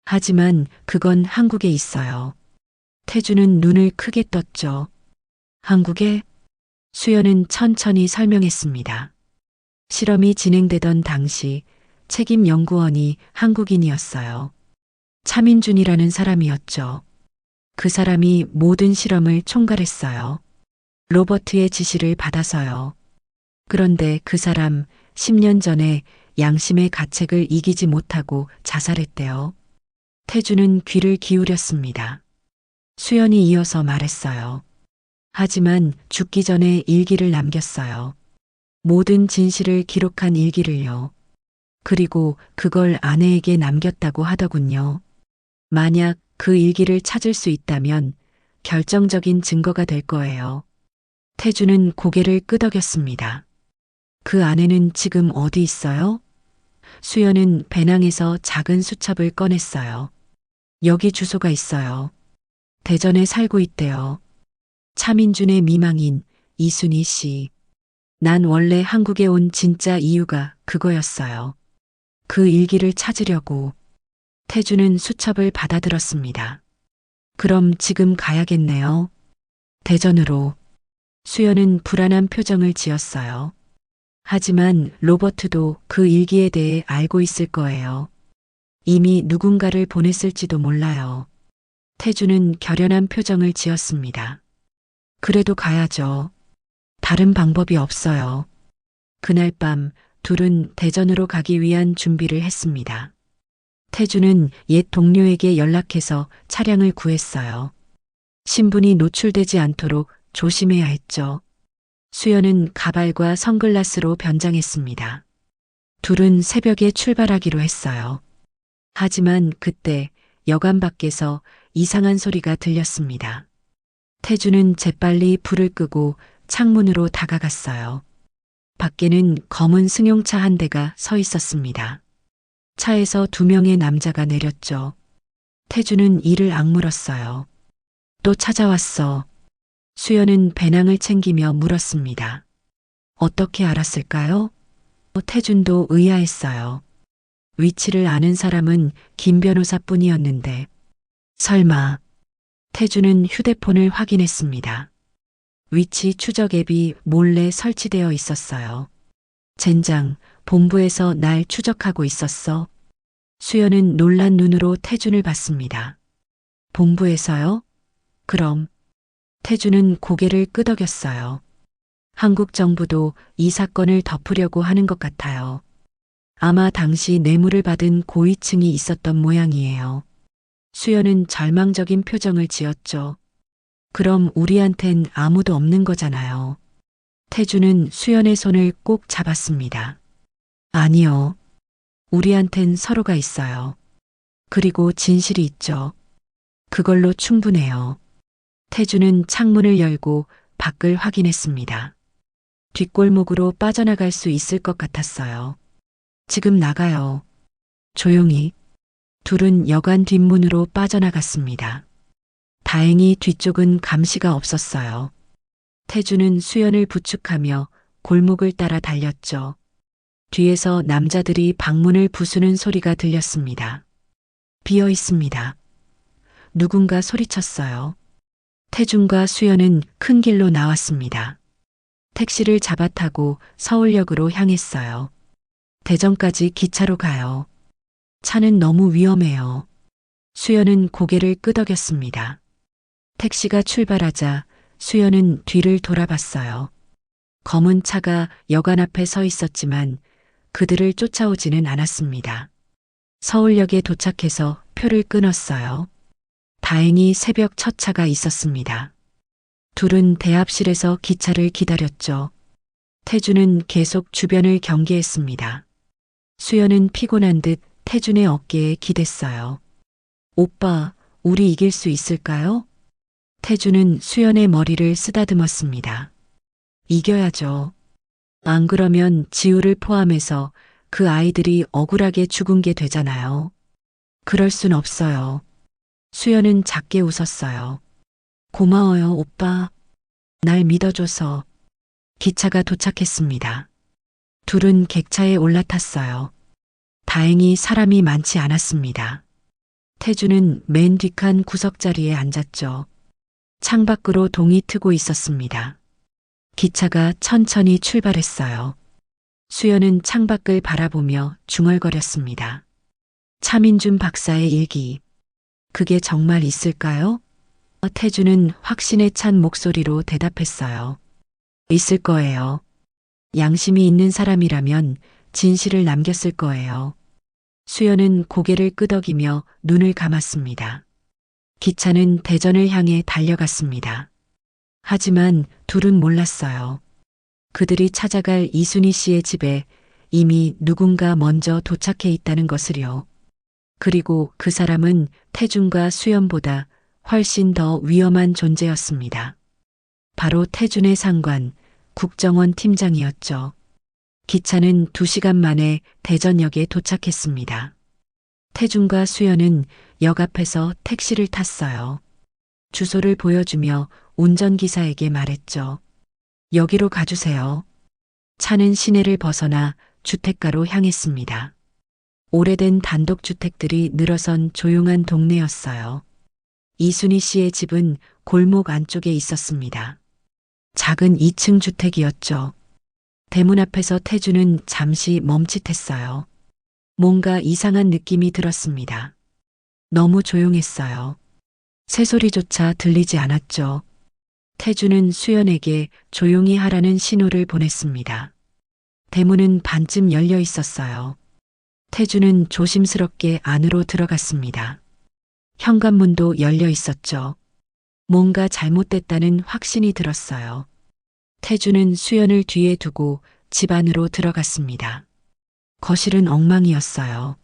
하지만 그건 한국에 있어요. 태준은 눈을 크게 떴죠. 한국에? 수연은 천천히 설명했습니다. 실험이 진행되던 당시 책임 연구원이 한국인이었어요. 차민준이라는 사람이었죠. 그 사람이 모든 실험을 총괄했어요. 로버트의 지시를 받아서요. 그런데 그 사람 10년 전에 양심의 가책을 이기지 못하고 자살했대요. 태주는 귀를 기울였습니다. 수연이 이어서 말했어요. 하지만 죽기 전에 일기를 남겼어요. 모든 진실을 기록한 일기를요. 그리고 그걸 아내에게 남겼다고 하더군요. 만약 그 일기를 찾을 수 있다면 결정적인 증거가 될 거예요. 태주는 고개를 끄덕였습니다. 그 아내는 지금 어디 있어요? 수연은 배낭에서 작은 수첩을 꺼냈어요. 여기 주소가 있어요. 대전에 살고 있대요. 차민준의 미망인 이순희 씨. 난 원래 한국에 온 진짜 이유가 그거였어요. 그 일기를 찾으려고. 태주는 수첩을 받아들었습니다. 그럼 지금 가야겠네요. 대전으로. 수연은 불안한 표정을 지었어요. 하지만 로버트도 그 일기에 대해 알고 있을 거예요. 이미 누군가를 보냈을지도 몰라요. 태주는 결연한 표정을 지었습니다. 그래도 가야죠. 다른 방법이 없어요. 그날 밤 둘은 대전으로 가기 위한 준비를 했습니다. 태주는 옛 동료에게 연락해서 차량을 구했어요. 신분이 노출되지 않도록 조심해야 했죠. 수연은 가발과 선글라스로 변장했습니다. 둘은 새벽에 출발하기로 했어요. 하지만 그때 여관 밖에서 이상한 소리가 들렸습니다. 태주는 재빨리 불을 끄고 창문으로 다가갔어요. 밖에는 검은 승용차 한 대가 서 있었습니다. 차에서 2명의 남자가 내렸죠. 태주는 이를 악물었어요. 또 찾아왔어. 수연은 배낭을 챙기며 물었습니다. 어떻게 알았을까요? 태준도 의아했어요. 위치를 아는 사람은 김 변호사뿐이었는데 설마. 태준은 휴대폰을 확인했습니다. 위치 추적 앱이 몰래 설치되어 있었어요. 젠장, 본부에서 날 추적하고 있었어. 수연은 놀란 눈으로 태준을 봤습니다. 본부에서요? 그럼. 태준은 고개를 끄덕였어요. 한국 정부도 이 사건을 덮으려고 하는 것 같아요. 아마 당시 뇌물을 받은 고위층이 있었던 모양이에요. 수연은 절망적인 표정을 지었죠. 그럼 우리한텐 아무도 없는 거잖아요. 태주는 수연의 손을 꼭 잡았습니다. 아니요. 우리한텐 서로가 있어요. 그리고 진실이 있죠. 그걸로 충분해요. 태주는 창문을 열고 밖을 확인했습니다. 뒷골목으로 빠져나갈 수 있을 것 같았어요. 지금 나가요. 조용히. 둘은 여관 뒷문으로 빠져나갔습니다. 다행히 뒤쪽은 감시가 없었어요. 태주는 수연을 부축하며 골목을 따라 달렸죠. 뒤에서 남자들이 방문을 부수는 소리가 들렸습니다. 비어 있습니다. 누군가 소리쳤어요. 태준과 수연은 큰 길로 나왔습니다. 택시를 잡아타고 서울역으로 향했어요. 대전까지 기차로 가요. 차는 너무 위험해요. 수연은 고개를 끄덕였습니다. 택시가 출발하자 수연은 뒤를 돌아봤어요. 검은 차가 여관 앞에 서 있었지만 그들을 쫓아오지는 않았습니다. 서울역에 도착해서 표를 끊었어요. 다행히 새벽 첫 차가 있었습니다. 둘은 대합실에서 기차를 기다렸죠. 태준은 계속 주변을 경계했습니다. 수연은 피곤한 듯 태준의 어깨에 기댔어요. 오빠, 우리 이길 수 있을까요? 태준은 수연의 머리를 쓰다듬었습니다. 이겨야죠. 안 그러면 지우를 포함해서 그 아이들이 억울하게 죽은 게 되잖아요. 그럴 순 없어요. 수연은 작게 웃었어요. 고마워요, 오빠. 날 믿어줘서. 기차가 도착했습니다. 둘은 객차에 올라탔어요. 다행히 사람이 많지 않았습니다. 태주는 맨 뒷칸 구석자리에 앉았죠. 창밖으로 동이 트고 있었습니다. 기차가 천천히 출발했어요. 수연은 창밖을 바라보며 중얼거렸습니다. 차민준 박사의 일기. 그게 정말 있을까요? 태주는 확신에 찬 목소리로 대답했어요. 있을 거예요. 양심이 있는 사람이라면 진실을 남겼을 거예요. 수연은 고개를 끄덕이며 눈을 감았습니다. 기차는 대전을 향해 달려갔습니다. 하지만 둘은 몰랐어요. 그들이 찾아갈 이순희 씨의 집에 이미 누군가 먼저 도착해 있다는 것을요. 그리고 그 사람은 태준과 수연보다 훨씬 더 위험한 존재였습니다. 바로 태준의 상관, 국정원 팀장이었죠. 기차는 2시간 만에 대전역에 도착했습니다. 태준과 수연은 역 앞에서 택시를 탔어요. 주소를 보여주며 운전기사에게 말했죠. 여기로 가주세요. 차는 시내를 벗어나 주택가로 향했습니다. 오래된 단독주택들이 늘어선 조용한 동네였어요. 이순희 씨의 집은 골목 안쪽에 있었습니다. 작은 2층 주택이었죠. 대문 앞에서 태주는 잠시 멈칫했어요. 뭔가 이상한 느낌이 들었습니다. 너무 조용했어요. 새소리조차 들리지 않았죠. 태주는 수연에게 조용히 하라는 신호를 보냈습니다. 대문은 반쯤 열려 있었어요. 태주는 조심스럽게 안으로 들어갔습니다. 현관문도 열려 있었죠. 뭔가 잘못됐다는 확신이 들었어요. 태주는 수연을 뒤에 두고 집 안으로 들어갔습니다. 거실은 엉망이었어요.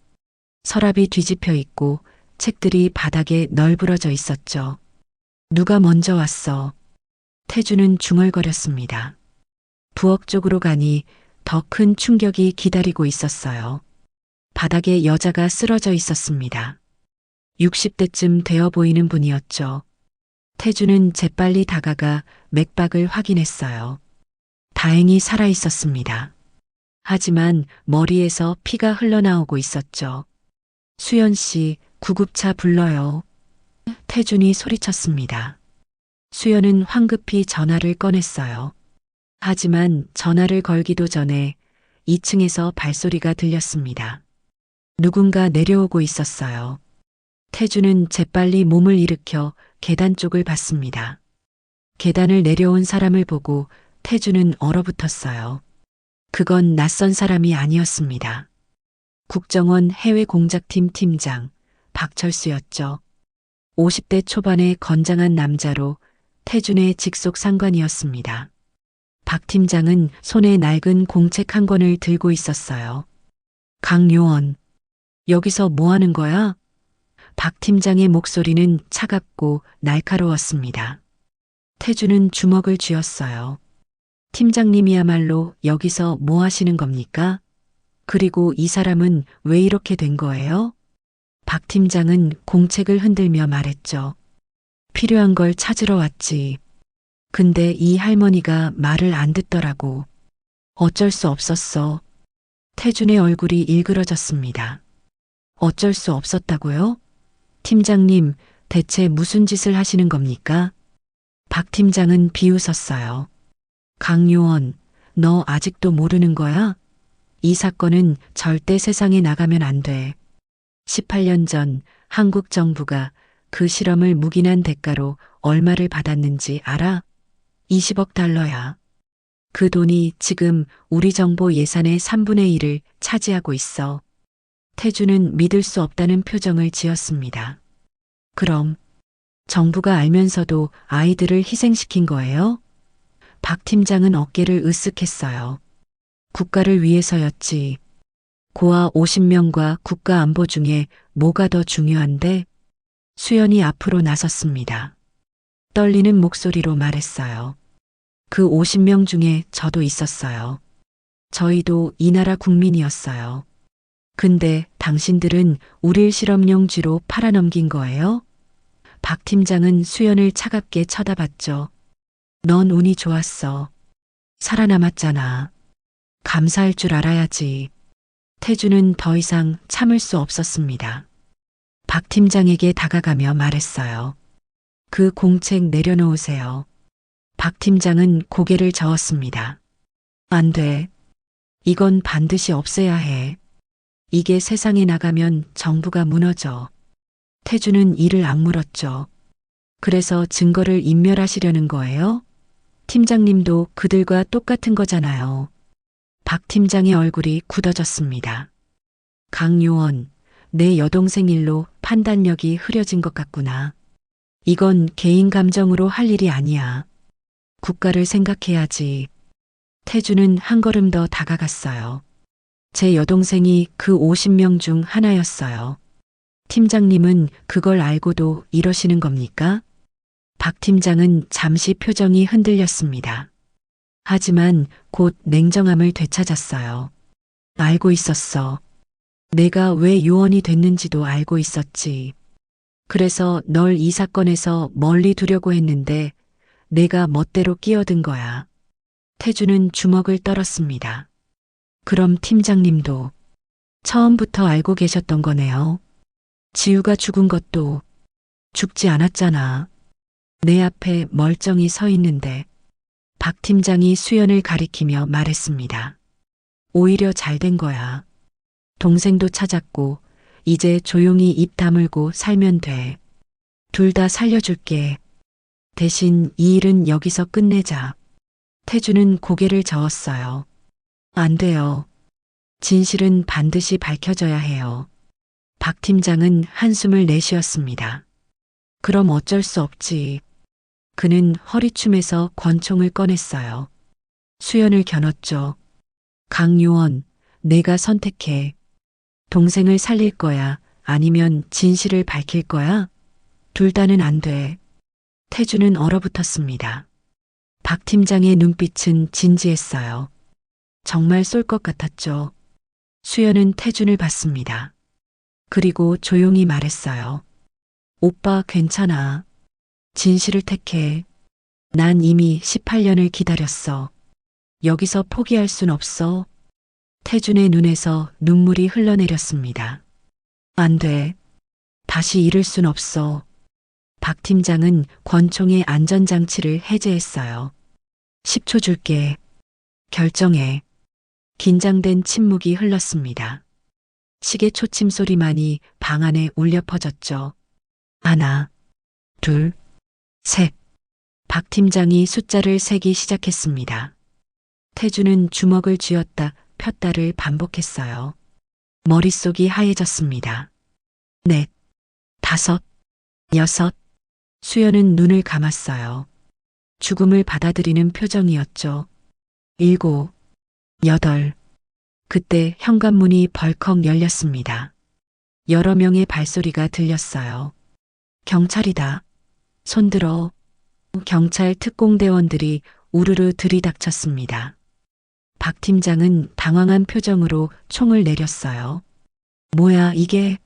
서랍이 뒤집혀 있고 책들이 바닥에 널브러져 있었죠. 누가 먼저 왔어? 태주는 중얼거렸습니다. 부엌 쪽으로 가니 더 큰 충격이 기다리고 있었어요. 바닥에 여자가 쓰러져 있었습니다. 60대쯤 되어 보이는 분이었죠. 태주는 재빨리 다가가 맥박을 확인했어요. 다행히 살아 있었습니다. 하지만 머리에서 피가 흘러나오고 있었죠. 수연 씨, 구급차 불러요. 태준이 소리쳤습니다. 수연은 황급히 전화를 꺼냈어요. 하지만 전화를 걸기도 전에 2층에서 발소리가 들렸습니다. 누군가 내려오고 있었어요. 태주는 재빨리 몸을 일으켜 계단 쪽을 봤습니다. 계단을 내려온 사람을 보고 태주는 얼어붙었어요. 그건 낯선 사람이 아니었습니다. 국정원 해외공작팀 팀장 박철수였죠. 50대 초반의 건장한 남자로 태준의 직속 상관이었습니다. 박 팀장은 손에 낡은 공책 한 권을 들고 있었어요. 강요원, 여기서 뭐 하는 거야? 박 팀장의 목소리는 차갑고 날카로웠습니다. 태준은 주먹을 쥐었어요. 팀장님이야말로 여기서 뭐 하시는 겁니까? 그리고 이 사람은 왜 이렇게 된 거예요? 박 팀장은 공책을 흔들며 말했죠. 필요한 걸 찾으러 왔지. 근데 이 할머니가 말을 안 듣더라고. 어쩔 수 없었어. 태준의 얼굴이 일그러졌습니다. 어쩔 수 없었다고요? 팀장님, 대체 무슨 짓을 하시는 겁니까? 박 팀장은 비웃었어요. 강요원, 너 아직도 모르는 거야? 이 사건은 절대 세상에 나가면 안 돼. 18년 전 한국 정부가 그 실험을 묵인한 대가로 얼마를 받았는지 알아? 20억 달러야. 그 돈이 지금 우리 정보 예산의 3분의 1을 차지하고 있어. 태주는 믿을 수 없다는 표정을 지었습니다. 그럼 정부가 알면서도 아이들을 희생시킨 거예요? 박 팀장은 어깨를 으쓱했어요. 국가를 위해서였지. 고아 50명과 국가 안보 중에 뭐가 더 중요한데? 수연이 앞으로 나섰습니다. 떨리는 목소리로 말했어요. 그 50명 중에 저도 있었어요. 저희도 이 나라 국민이었어요. 근데 당신들은 우릴 실험용 쥐로 팔아넘긴 거예요? 박 팀장은 수연을 차갑게 쳐다봤죠. 넌 운이 좋았어. 살아남았잖아. 감사할 줄 알아야지. 태주는 더 이상 참을 수 없었습니다. 박 팀장에게 다가가며 말했어요. 그 공책 내려놓으세요. 박 팀장은 고개를 저었습니다. 안 돼. 이건 반드시 없애야 해. 이게 세상에 나가면 정부가 무너져. 태주는 이를 악물었죠. 그래서 증거를 인멸하시려는 거예요? 팀장님도 그들과 똑같은 거잖아요. 박 팀장의 얼굴이 굳어졌습니다. 강요원, 내 여동생 일로 판단력이 흐려진 것 같구나. 이건 개인 감정으로 할 일이 아니야. 국가를 생각해야지. 태주는 한 걸음 더 다가갔어요. 제 여동생이 그 50명 중 하나였어요. 팀장님은 그걸 알고도 이러시는 겁니까? 박 팀장은 잠시 표정이 흔들렸습니다. 하지만 곧 냉정함을 되찾았어요. 알고 있었어. 내가 왜 요원이 됐는지도 알고 있었지. 그래서 널 이 사건에서 멀리 두려고 했는데 내가 멋대로 끼어든 거야. 태주는 주먹을 떨었습니다. 그럼 팀장님도 처음부터 알고 계셨던 거네요. 지우가 죽은 것도 죽지 않았잖아. 내 앞에 멀쩡히 서 있는데. 박 팀장이 수연을 가리키며 말했습니다. 오히려 잘 된 거야. 동생도 찾았고 이제 조용히 입 다물고 살면 돼. 둘 다 살려줄게. 대신 이 일은 여기서 끝내자. 태주는 고개를 저었어요. 안 돼요. 진실은 반드시 밝혀져야 해요. 박 팀장은 한숨을 내쉬었습니다. 그럼 어쩔 수 없지. 그는 허리춤에서 권총을 꺼냈어요. 수연을 겨눴죠. 강요원, 내가 선택해. 동생을 살릴 거야? 아니면 진실을 밝힐 거야? 둘 다는 안 돼. 태주는 얼어붙었습니다. 박 팀장의 눈빛은 진지했어요. 정말 쏠 것 같았죠. 수연은 태준을 봤습니다. 그리고 조용히 말했어요. 오빠 괜찮아. 진실을 택해. 난 이미 18년을 기다렸어. 여기서 포기할 순 없어. 태준의 눈에서 눈물이 흘러내렸습니다. 안 돼. 다시 잃을 순 없어. 박 팀장은 권총의 안전장치를 해제했어요. 10초 줄게. 결정해. 긴장된 침묵이 흘렀습니다. 시계 초침 소리만이 방 안에 울려 퍼졌죠. 하나, 둘, 셋. 박 팀장이 숫자를 세기 시작했습니다. 태주는 주먹을 쥐었다 폈다를 반복했어요. 머릿속이 하얘졌습니다. 넷, 다섯, 여섯. 수연은 눈을 감았어요. 죽음을 받아들이는 표정이었죠. 일곱, 여덟. 그때 현관문이 벌컥 열렸습니다. 여러 명의 발소리가 들렸어요. 경찰이다. 손들어. 경찰 특공대원들이 우르르 들이닥쳤습니다. 박 팀장은 당황한 표정으로 총을 내렸어요. 뭐야 이게?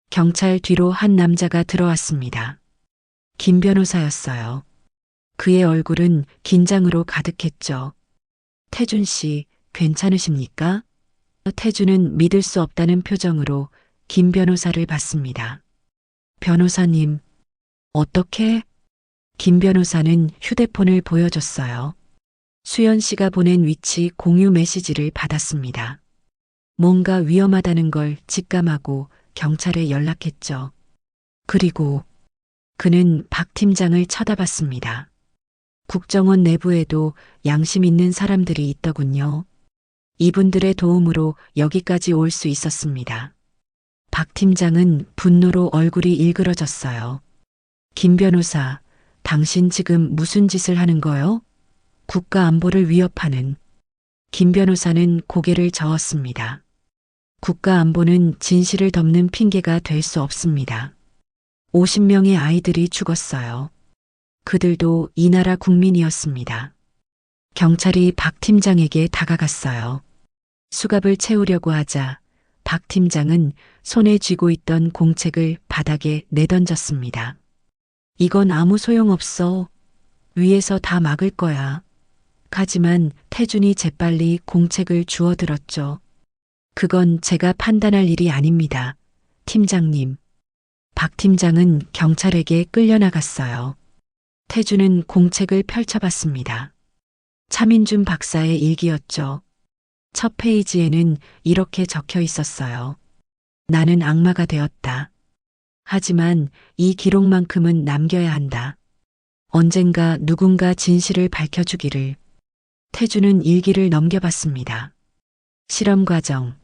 경찰 뒤로 한 남자가 들어왔습니다. 김 변호사였어요. 그의 얼굴은 긴장으로 가득했죠. 태준 씨, 괜찮으십니까? 태준은 믿을 수 없다는 표정으로 김 변호사를 봤습니다. 변호사님, 어떻게? 김 변호사는 휴대폰을 보여줬어요. 수연 씨가 보낸 위치 공유 메시지를 받았습니다. 뭔가 위험하다는 걸 직감하고 경찰에 연락했죠. 그리고 그는 박 팀장을 쳐다봤습니다. 국정원 내부에도 양심 있는 사람들이 있더군요. 이분들의 도움으로 여기까지 올 수 있었습니다. 박 팀장은 분노로 얼굴이 일그러졌어요. 김 변호사, 당신 지금 무슨 짓을 하는 거요? 국가 안보를 위협하는. 김 변호사는 고개를 저었습니다. 국가 안보는 진실을 덮는 핑계가 될 수 없습니다. 50명의 아이들이 죽었어요. 그들도 이 나라 국민이었습니다. 경찰이 박 팀장에게 다가갔어요. 수갑을 채우려고 하자 박 팀장은 손에 쥐고 있던 공책을 바닥에 내던졌습니다. 이건 아무 소용없어. 위에서 다 막을 거야. 하지만 태준이 재빨리 공책을 주워들었죠. 그건 제가 판단할 일이 아닙니다. 팀장님. 박 팀장은 경찰에게 끌려나갔어요. 태준은 공책을 펼쳐봤습니다. 차민준 박사의 일기였죠. 첫 페이지에는 이렇게 적혀 있었어요. 나는 악마가 되었다. 하지만 이 기록만큼은 남겨야 한다. 언젠가 누군가 진실을 밝혀주기를. 태준은 일기를 넘겨봤습니다. 실험 과정,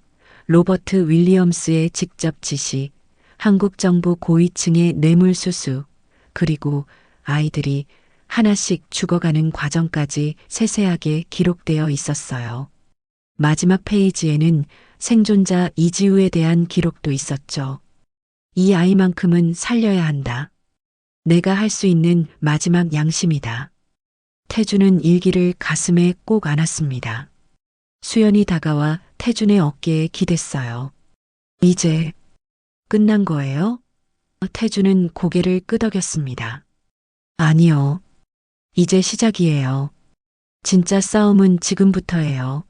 로버트 윌리엄스의 직접 지시, 한국 정부 고위층의 뇌물수수, 그리고 아이들이 하나씩 죽어가는 과정까지 세세하게 기록되어 있었어요. 마지막 페이지에는 생존자 이지우에 대한 기록도 있었죠. 이 아이만큼은 살려야 한다. 내가 할 수 있는 마지막 양심이다. 태준은 일기를 가슴에 꼭 안았습니다. 수연이 다가와 태준의 어깨에 기댔어요. 이제 끝난 거예요? 태준은 고개를 끄덕였습니다. 아니요. 이제 시작이에요. 진짜 싸움은 지금부터예요.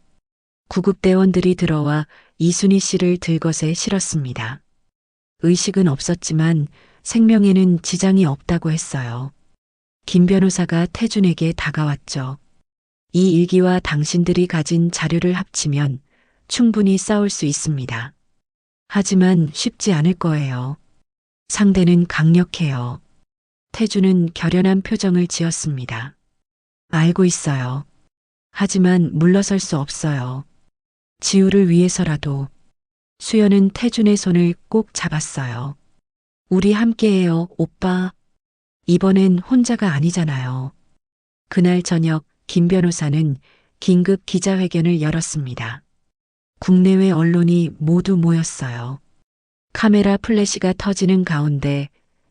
구급대원들이 들어와 이순희 씨를 들것에 실었습니다. 의식은 없었지만 생명에는 지장이 없다고 했어요. 김 변호사가 태준에게 다가왔죠. 이 일기와 당신들이 가진 자료를 합치면 충분히 싸울 수 있습니다. 하지만 쉽지 않을 거예요. 상대는 강력해요. 태준은 결연한 표정을 지었습니다. 알고 있어요. 하지만 물러설 수 없어요. 지우를 위해서라도. 수연은 태준의 손을 꼭 잡았어요. 우리 함께해요, 오빠. 이번엔 혼자가 아니잖아요. 그날 저녁 김 변호사는 긴급 기자회견을 열었습니다. 국내외 언론이 모두 모였어요. 카메라 플래시가 터지는 가운데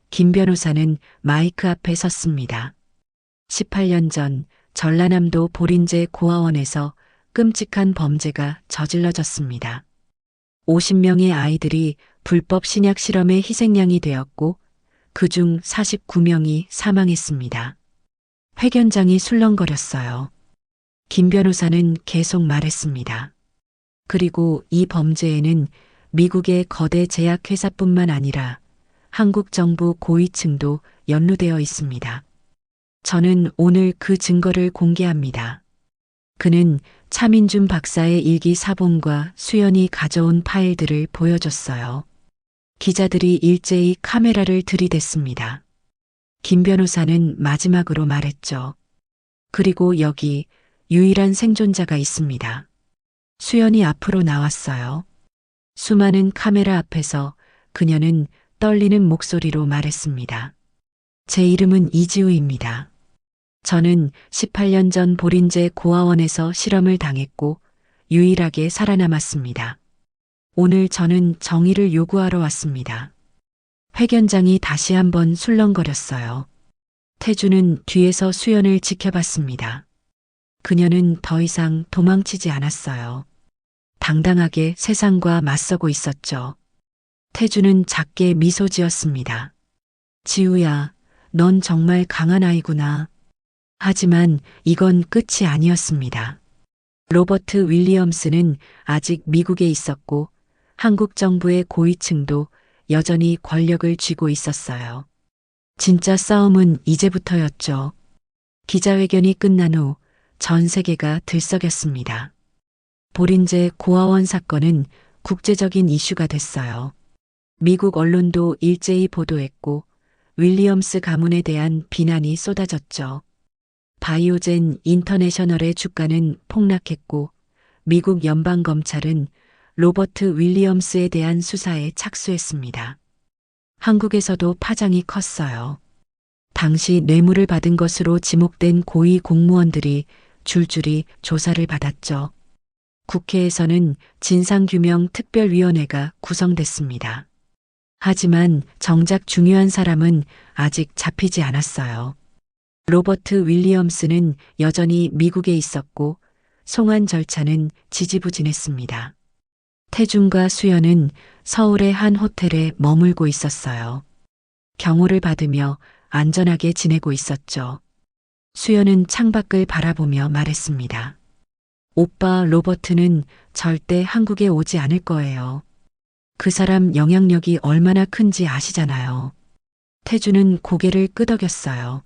김 변호사는 마이크 앞에 섰습니다. 18년 전 전라남도 보린제 고아원에서 끔찍한 범죄가 저질러졌습니다. 50명의 아이들이 불법 신약 실험의 희생양이 되었고 그중 49명이 사망했습니다. 회견장이 술렁거렸어요. 김 변호사는 계속 말했습니다. 그리고 이 범죄에는 미국의 거대 제약회사뿐만 아니라 한국 정부 고위층도 연루되어 있습니다. 저는 오늘 그 증거를 공개합니다. 그는 차민준 박사의 일기 사본과 수연이 가져온 파일들을 보여줬어요. 기자들이 일제히 카메라를 들이댔습니다. 김 변호사는 마지막으로 말했죠. 그리고 여기 유일한 생존자가 있습니다. 수연이 앞으로 나왔어요. 수많은 카메라 앞에서 그녀는 떨리는 목소리로 말했습니다. 제 이름은 이지우입니다. 저는 18년 전 보린제 고아원에서 실험을 당했고 유일하게 살아남았습니다. 오늘 저는 정의를 요구하러 왔습니다. 회견장이 다시 한번 술렁거렸어요. 태주는 뒤에서 수연을 지켜봤습니다. 그녀는 더 이상 도망치지 않았어요. 당당하게 세상과 맞서고 있었죠. 태주는 작게 미소 지었습니다. 지우야, 넌 정말 강한 아이구나. 하지만 이건 끝이 아니었습니다. 로버트 윌리엄스는 아직 미국에 있었고 한국 정부의 고위층도 여전히 권력을 쥐고 있었어요. 진짜 싸움은 이제부터였죠. 기자회견이 끝난 후 전 세계가 들썩였습니다. 보린제 고아원 사건은 국제적인 이슈가 됐어요. 미국 언론도 일제히 보도했고 윌리엄스 가문에 대한 비난이 쏟아졌죠. 바이오젠 인터내셔널의 주가는 폭락했고 미국 연방검찰은 로버트 윌리엄스에 대한 수사에 착수했습니다. 한국에서도 파장이 컸어요. 당시 뇌물을 받은 것으로 지목된 고위 공무원들이 줄줄이 조사를 받았죠. 국회에서는 진상규명 특별위원회가 구성됐습니다. 하지만 정작 중요한 사람은 아직 잡히지 않았어요. 로버트 윌리엄스는 여전히 미국에 있었고 송환 절차는 지지부진했습니다. 태준과 수연은 서울의 한 호텔에 머물고 있었어요. 경호를 받으며 안전하게 지내고 있었죠. 수연은 창밖을 바라보며 말했습니다. 오빠 로버트는 절대 한국에 오지 않을 거예요. 그 사람 영향력이 얼마나 큰지 아시잖아요. 태주는 고개를 끄덕였어요.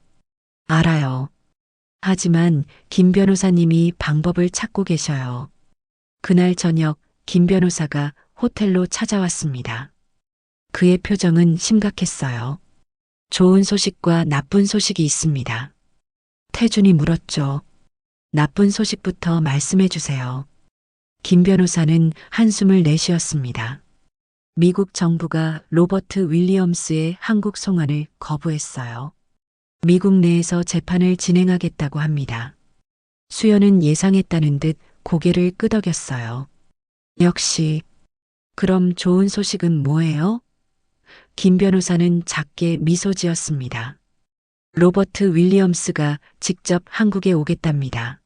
알아요. 하지만 김 변호사님이 방법을 찾고 계셔요. 그날 저녁 김 변호사가 호텔로 찾아왔습니다. 그의 표정은 심각했어요. 좋은 소식과 나쁜 소식이 있습니다. 태준이 물었죠. 나쁜 소식부터 말씀해 주세요. 김 변호사는 한숨을 내쉬었습니다. 미국 정부가 로버트 윌리엄스의 한국 송환을 거부했어요. 미국 내에서 재판을 진행하겠다고 합니다. 수연은 예상했다는 듯 고개를 끄덕였어요. 역시. 그럼 좋은 소식은 뭐예요? 김 변호사는 작게 미소 지었습니다. 로버트 윌리엄스가 직접 한국에 오겠답니다.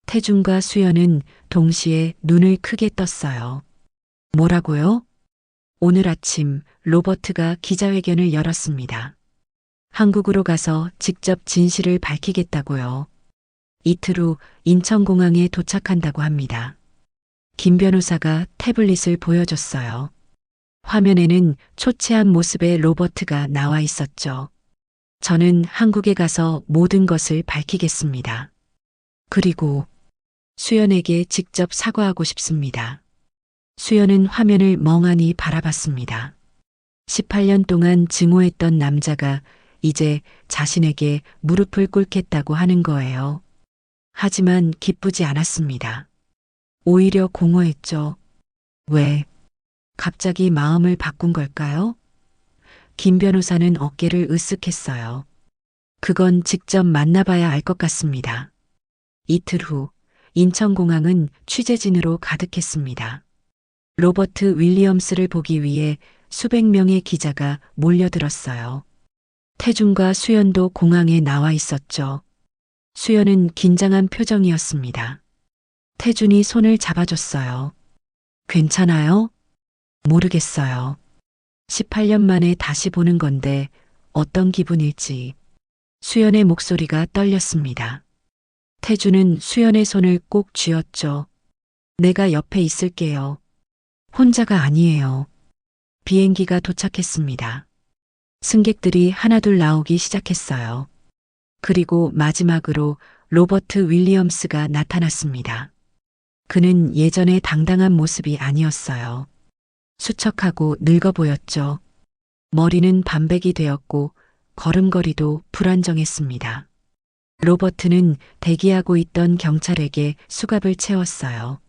태준과 수연은 동시에 눈을 크게 떴어요. 뭐라고요? 오늘 아침 로버트가 기자회견을 열었습니다. 한국으로 가서 직접 진실을 밝히겠다고요. 이틀 후 인천공항에 도착한다고 합니다. 김 변호사가 태블릿을 보여줬어요. 화면에는 초췌한 모습의 로버트가 나와 있었죠. 저는 한국에 가서 모든 것을 밝히겠습니다. 그리고 수연에게 직접 사과하고 싶습니다. 수연은 화면을 멍하니 바라봤습니다. 18년 동안 증오했던 남자가 이제 자신에게 무릎을 꿇겠다고 하는 거예요. 하지만 기쁘지 않았습니다. 오히려 공허했죠. 왜? 갑자기 마음을 바꾼 걸까요? 김 변호사는 어깨를 으쓱했어요. 그건 직접 만나봐야 알 것 같습니다. 이틀 후 인천공항은 취재진으로 가득했습니다. 로버트 윌리엄스를 보기 위해 수백 명의 기자가 몰려들었어요. 태준과 수연도 공항에 나와 있었죠. 수연은 긴장한 표정이었습니다. 태준이 손을 잡아줬어요. 괜찮아요? 모르겠어요. 18년 만에 다시 보는 건데 어떤 기분일지. 수연의 목소리가 떨렸습니다. 태준은 수연의 손을 꼭 쥐었죠. 내가 옆에 있을게요. 혼자가 아니에요. 비행기가 도착했습니다. 승객들이 하나둘 나오기 시작했어요. 그리고 마지막으로 로버트 윌리엄스가 나타났습니다. 그는 예전의 당당한 모습이 아니었어요. 수척하고 늙어 보였죠. 머리는 반백이 되었고 걸음걸이도 불안정했습니다. 로버트는 대기하고 있던 경찰에게 수갑을 채웠어요.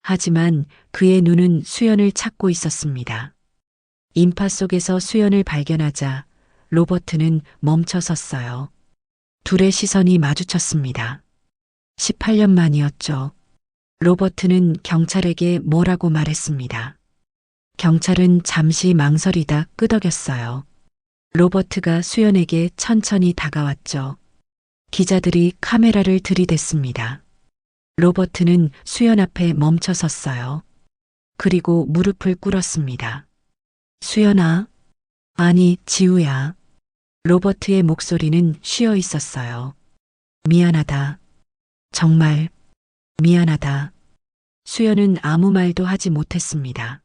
하지만 그의 눈은 수연을 찾고 있었습니다. 인파 속에서 수연을 발견하자 로버트는 멈춰 섰어요. 둘의 시선이 마주쳤습니다. 18년 만이었죠. 로버트는 경찰에게 뭐라고 말했습니다. 경찰은 잠시 망설이다 끄덕였어요. 로버트가 수연에게 천천히 다가왔죠. 기자들이 카메라를 들이댔습니다. 로버트는 수연 앞에 멈춰 섰어요. 그리고 무릎을 꿇었습니다. 수연아. 아니, 지우야. 로버트의 목소리는 쉬어 있었어요. 미안하다. 정말 미안하다. 수연은 아무 말도 하지 못했습니다.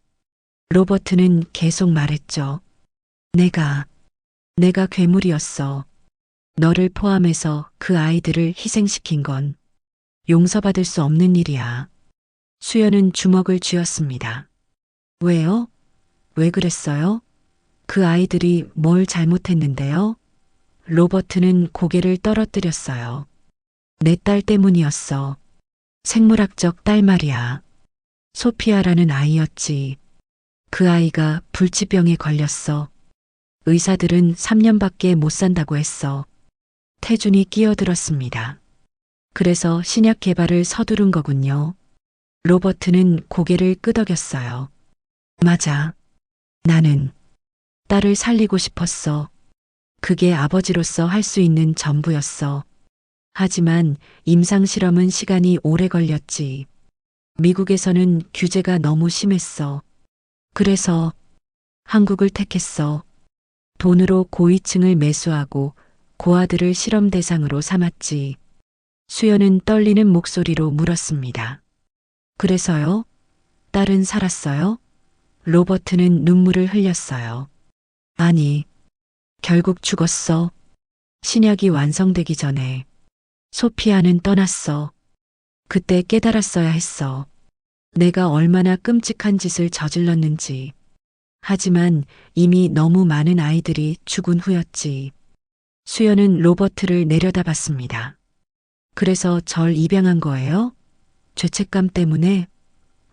로버트는 계속 말했죠. 내가 괴물이었어. 너를 포함해서 그 아이들을 희생시킨 건 용서받을 수 없는 일이야. 수연은 주먹을 쥐었습니다. 왜요? 왜 그랬어요? 그 아이들이 뭘 잘못했는데요? 로버트는 고개를 떨어뜨렸어요. 내 딸 때문이었어. 생물학적 딸 말이야. 소피아라는 아이였지. 그 아이가 불치병에 걸렸어. 의사들은 3년밖에 못 산다고 했어. 태준이 끼어들었습니다. 그래서 신약 개발을 서두른 거군요. 로버트는 고개를 끄덕였어요. 맞아. 나는 딸을 살리고 싶었어. 그게 아버지로서 할 수 있는 전부였어. 하지만 임상실험은 시간이 오래 걸렸지. 미국에서는 규제가 너무 심했어. 그래서 한국을 택했어. 돈으로 고위층을 매수하고 고아들을 실험 대상으로 삼았지. 수연은 떨리는 목소리로 물었습니다. 그래서요? 딸은 살았어요? 로버트는 눈물을 흘렸어요. 아니, 결국 죽었어. 신약이 완성되기 전에. 소피아는 떠났어. 그때 깨달았어야 했어. 내가 얼마나 끔찍한 짓을 저질렀는지. 하지만 이미 너무 많은 아이들이 죽은 후였지. 수연은 로버트를 내려다봤습니다. 그래서 절 입양한 거예요? 죄책감 때문에?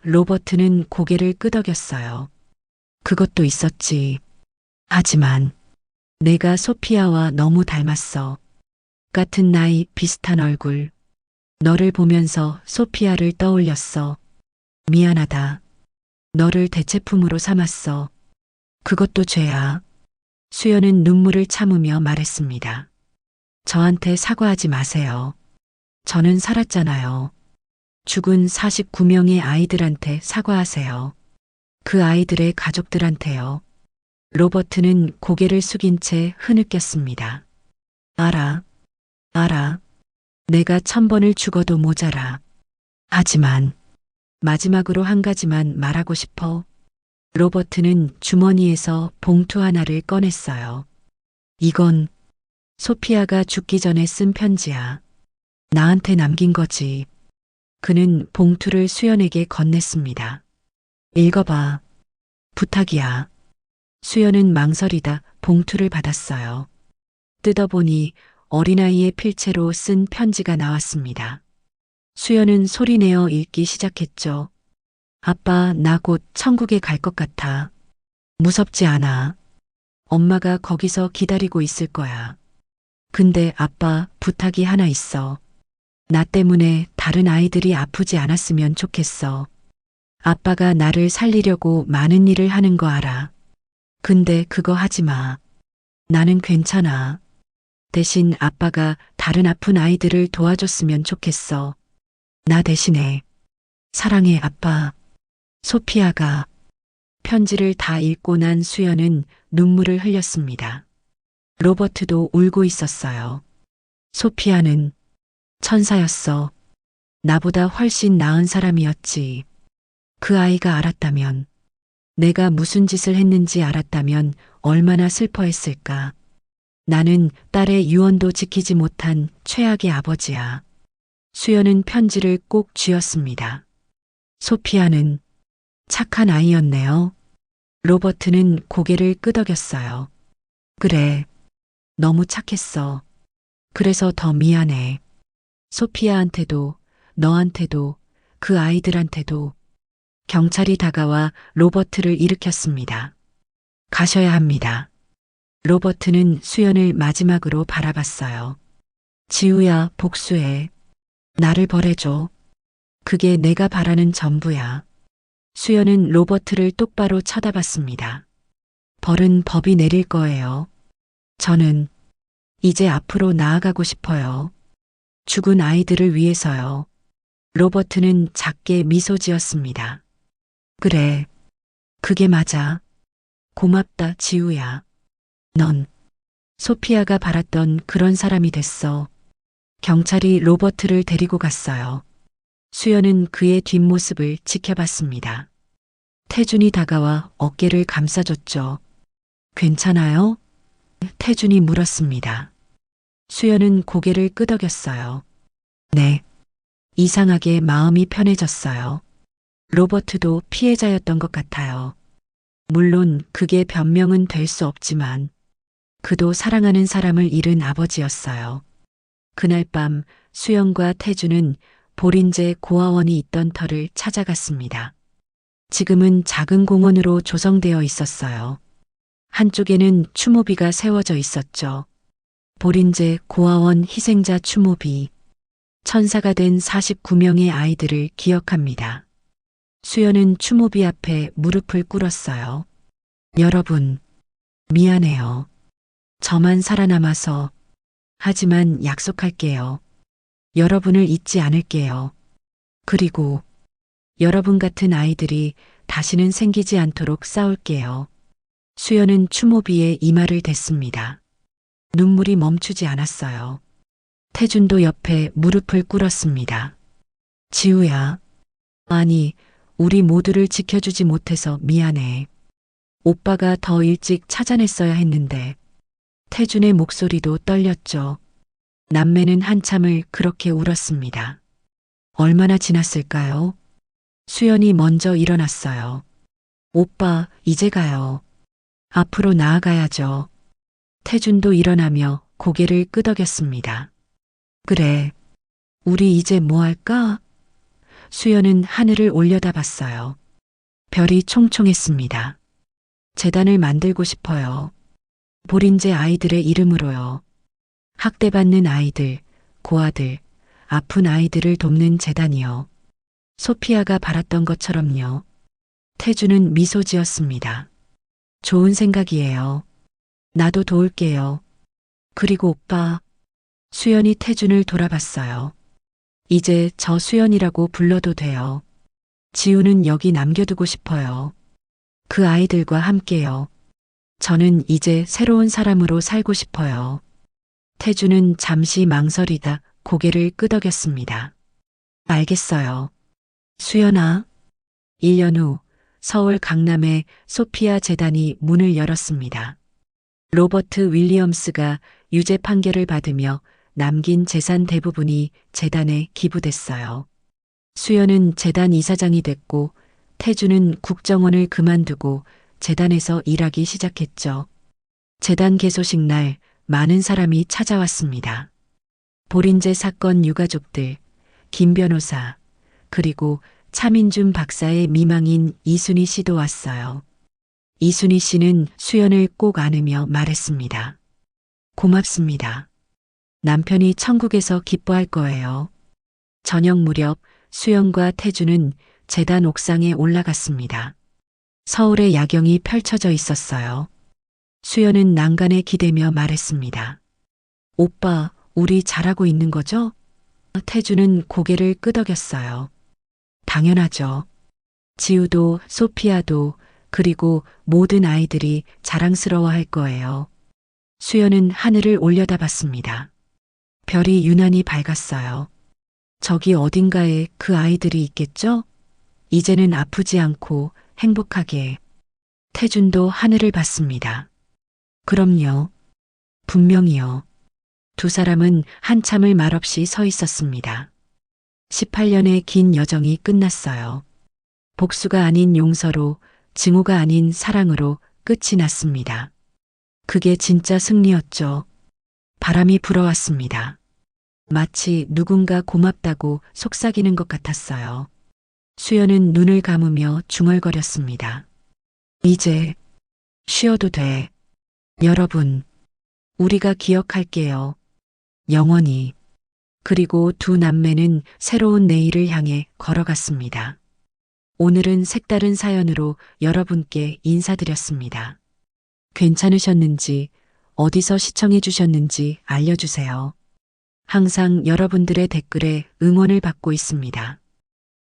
로버트는 고개를 끄덕였어요. 그것도 있었지. 하지만 내가 소피아와 너무 닮았어. 같은 나이, 비슷한 얼굴. 너를 보면서 소피아를 떠올렸어. 미안하다. 너를 대체품으로 삼았어. 그것도 죄야. 수연은 눈물을 참으며 말했습니다. 저한테 사과하지 마세요. 저는 살았잖아요. 죽은 49명의 아이들한테 사과하세요. 그 아이들의 가족들한테요. 로버트는 고개를 숙인 채 흐느꼈습니다. 알아. 내가 1000번을 죽어도 모자라. 하지만 마지막으로 한 가지만 말하고 싶어. 로버트는 주머니에서 봉투 하나를 꺼냈어요. 이건 소피아가 죽기 전에 쓴 편지야. 나한테 남긴 거지. 그는 봉투를 수연에게 건넸습니다. 읽어봐. 부탁이야. 수연은 망설이다 봉투를 받았어요. 뜯어보니 어린아이의 필체로 쓴 편지가 나왔습니다. 수연은 소리내어 읽기 시작했죠. 아빠, 나 곧 천국에 갈 것 같아. 무섭지 않아. 엄마가 거기서 기다리고 있을 거야. 근데 아빠, 부탁이 하나 있어. 나 때문에 다른 아이들이 아프지 않았으면 좋겠어. 아빠가 나를 살리려고 많은 일을 하는 거 알아. 근데 그거 하지 마. 나는 괜찮아. 대신 아빠가 다른 아픈 아이들을 도와줬으면 좋겠어. 나 대신에. 사랑해, 아빠. 소피아가 편지를 다 읽고 난 수연은 눈물을 흘렸습니다. 로버트도 울고 있었어요. 소피아는 천사였어. 나보다 훨씬 나은 사람이었지. 그 아이가 알았다면, 내가 무슨 짓을 했는지 알았다면 얼마나 슬퍼했을까. 나는 딸의 유언도 지키지 못한 최악의 아버지야. 수연은 편지를 꼭 쥐었습니다. 소피아는 착한 아이였네요. 로버트는 고개를 끄덕였어요. 그래. 너무 착했어. 그래서 더 미안해. 소피아한테도, 너한테도, 그 아이들한테도. 경찰이 다가와 로버트를 일으켰습니다. 가셔야 합니다. 로버트는 수연을 마지막으로 바라봤어요. 지우야, 복수해. 나를 벌해줘. 그게 내가 바라는 전부야. 수연은 로버트를 똑바로 쳐다봤습니다. 벌은 법이 내릴 거예요. 저는 이제 앞으로 나아가고 싶어요. 죽은 아이들을 위해서요. 로버트는 작게 미소 지었습니다. 그래. 그게 맞아. 고맙다, 지우야. 넌 소피아가 바랐던 그런 사람이 됐어. 경찰이 로버트를 데리고 갔어요. 수연은 그의 뒷모습을 지켜봤습니다. 태준이 다가와 어깨를 감싸줬죠. 괜찮아요? 태준이 물었습니다. 수연은 고개를 끄덕였어요. 네. 이상하게 마음이 편해졌어요. 로버트도 피해자였던 것 같아요. 물론 그게 변명은 될 수 없지만 그도 사랑하는 사람을 잃은 아버지였어요. 그날 밤 수연과 태준은 보린제 고아원이 있던 터를 찾아갔습니다. 지금은 작은 공원으로 조성되어 있었어요. 한쪽에는 추모비가 세워져 있었죠. 보린제 고아원 희생자 추모비. 천사가 된 49명의 아이들을 기억합니다. 수연은 추모비 앞에 무릎을 꿇었어요. 여러분, 미안해요. 저만 살아남아서. 하지만 약속할게요. 여러분을 잊지 않을게요. 그리고 여러분 같은 아이들이 다시는 생기지 않도록 싸울게요. 수연은 추모비에 이마를 댔습니다. 눈물이 멈추지 않았어요. 태준도 옆에 무릎을 꿇었습니다. 지우야. 아니, 우리 모두를 지켜주지 못해서 미안해. 오빠가 더 일찍 찾아냈어야 했는데. 태준의 목소리도 떨렸죠. 남매는 한참을 그렇게 울었습니다. 얼마나 지났을까요? 수연이 먼저 일어났어요. 오빠, 이제 가요. 앞으로 나아가야죠. 태준도 일어나며 고개를 끄덕였습니다. 그래. 우리 이제 뭐 할까? 수연은 하늘을 올려다봤어요. 별이 총총했습니다. 재단을 만들고 싶어요. 보린제 아이들의 이름으로요. 학대받는 아이들, 고아들, 아픈 아이들을 돕는 재단이요. 소피아가 바랐던 것처럼요. 태준은 미소 지었습니다. 좋은 생각이에요. 나도 도울게요. 그리고 오빠. 수연이 태준을 돌아봤어요. 이제 저 수연이라고 불러도 돼요. 지우는 여기 남겨두고 싶어요. 그 아이들과 함께요. 저는 이제 새로운 사람으로 살고 싶어요. 태준은 잠시 망설이다 고개를 끄덕였습니다. 알겠어요. 수연아. 1년 후 서울 강남의 소피아 재단이 문을 열었습니다. 로버트 윌리엄스가 유죄 판결을 받으며 남긴 재산 대부분이 재단에 기부됐어요. 수연은 재단 이사장이 됐고 태준은 국정원을 그만두고 재단에서 일하기 시작했죠. 재단 개소식 날 많은 사람이 찾아왔습니다. 보린제 사건 유가족들, 김 변호사, 그리고 차민준 박사의 미망인 이순희 씨도 왔어요. 이순희 씨는 수연을 꼭 안으며 말했습니다. 고맙습니다. 남편이 천국에서 기뻐할 거예요. 저녁 무렵 수연과 태주는 재단 옥상에 올라갔습니다. 서울의 야경이 펼쳐져 있었어요. 수연은 난간에 기대며 말했습니다. 오빠, 우리 잘하고 있는 거죠? 태주는 고개를 끄덕였어요. 당연하죠. 지우도 소피아도 그리고 모든 아이들이 자랑스러워 할 거예요. 수연은 하늘을 올려다봤습니다. 별이 유난히 밝았어요. 저기 어딘가에 그 아이들이 있겠죠? 이제는 아프지 않고 행복하게. 태준도 하늘을 봤습니다. 그럼요. 분명히요. 두 사람은 한참을 말없이 서 있었습니다. 18년의 긴 여정이 끝났어요. 복수가 아닌 용서로, 증오가 아닌 사랑으로 끝이 났습니다. 그게 진짜 승리였죠. 바람이 불어왔습니다. 마치 누군가 고맙다고 속삭이는 것 같았어요. 수연은 눈을 감으며 중얼거렸습니다. 이제 쉬어도 돼. 여러분, 우리가 기억할게요. 영원히. 그리고 두 남매는 새로운 내일을 향해 걸어갔습니다. 오늘은 색다른 사연으로 여러분께 인사드렸습니다. 괜찮으셨는지, 어디서 시청해 주셨는지 알려주세요. 항상 여러분들의 댓글에 응원을 받고 있습니다.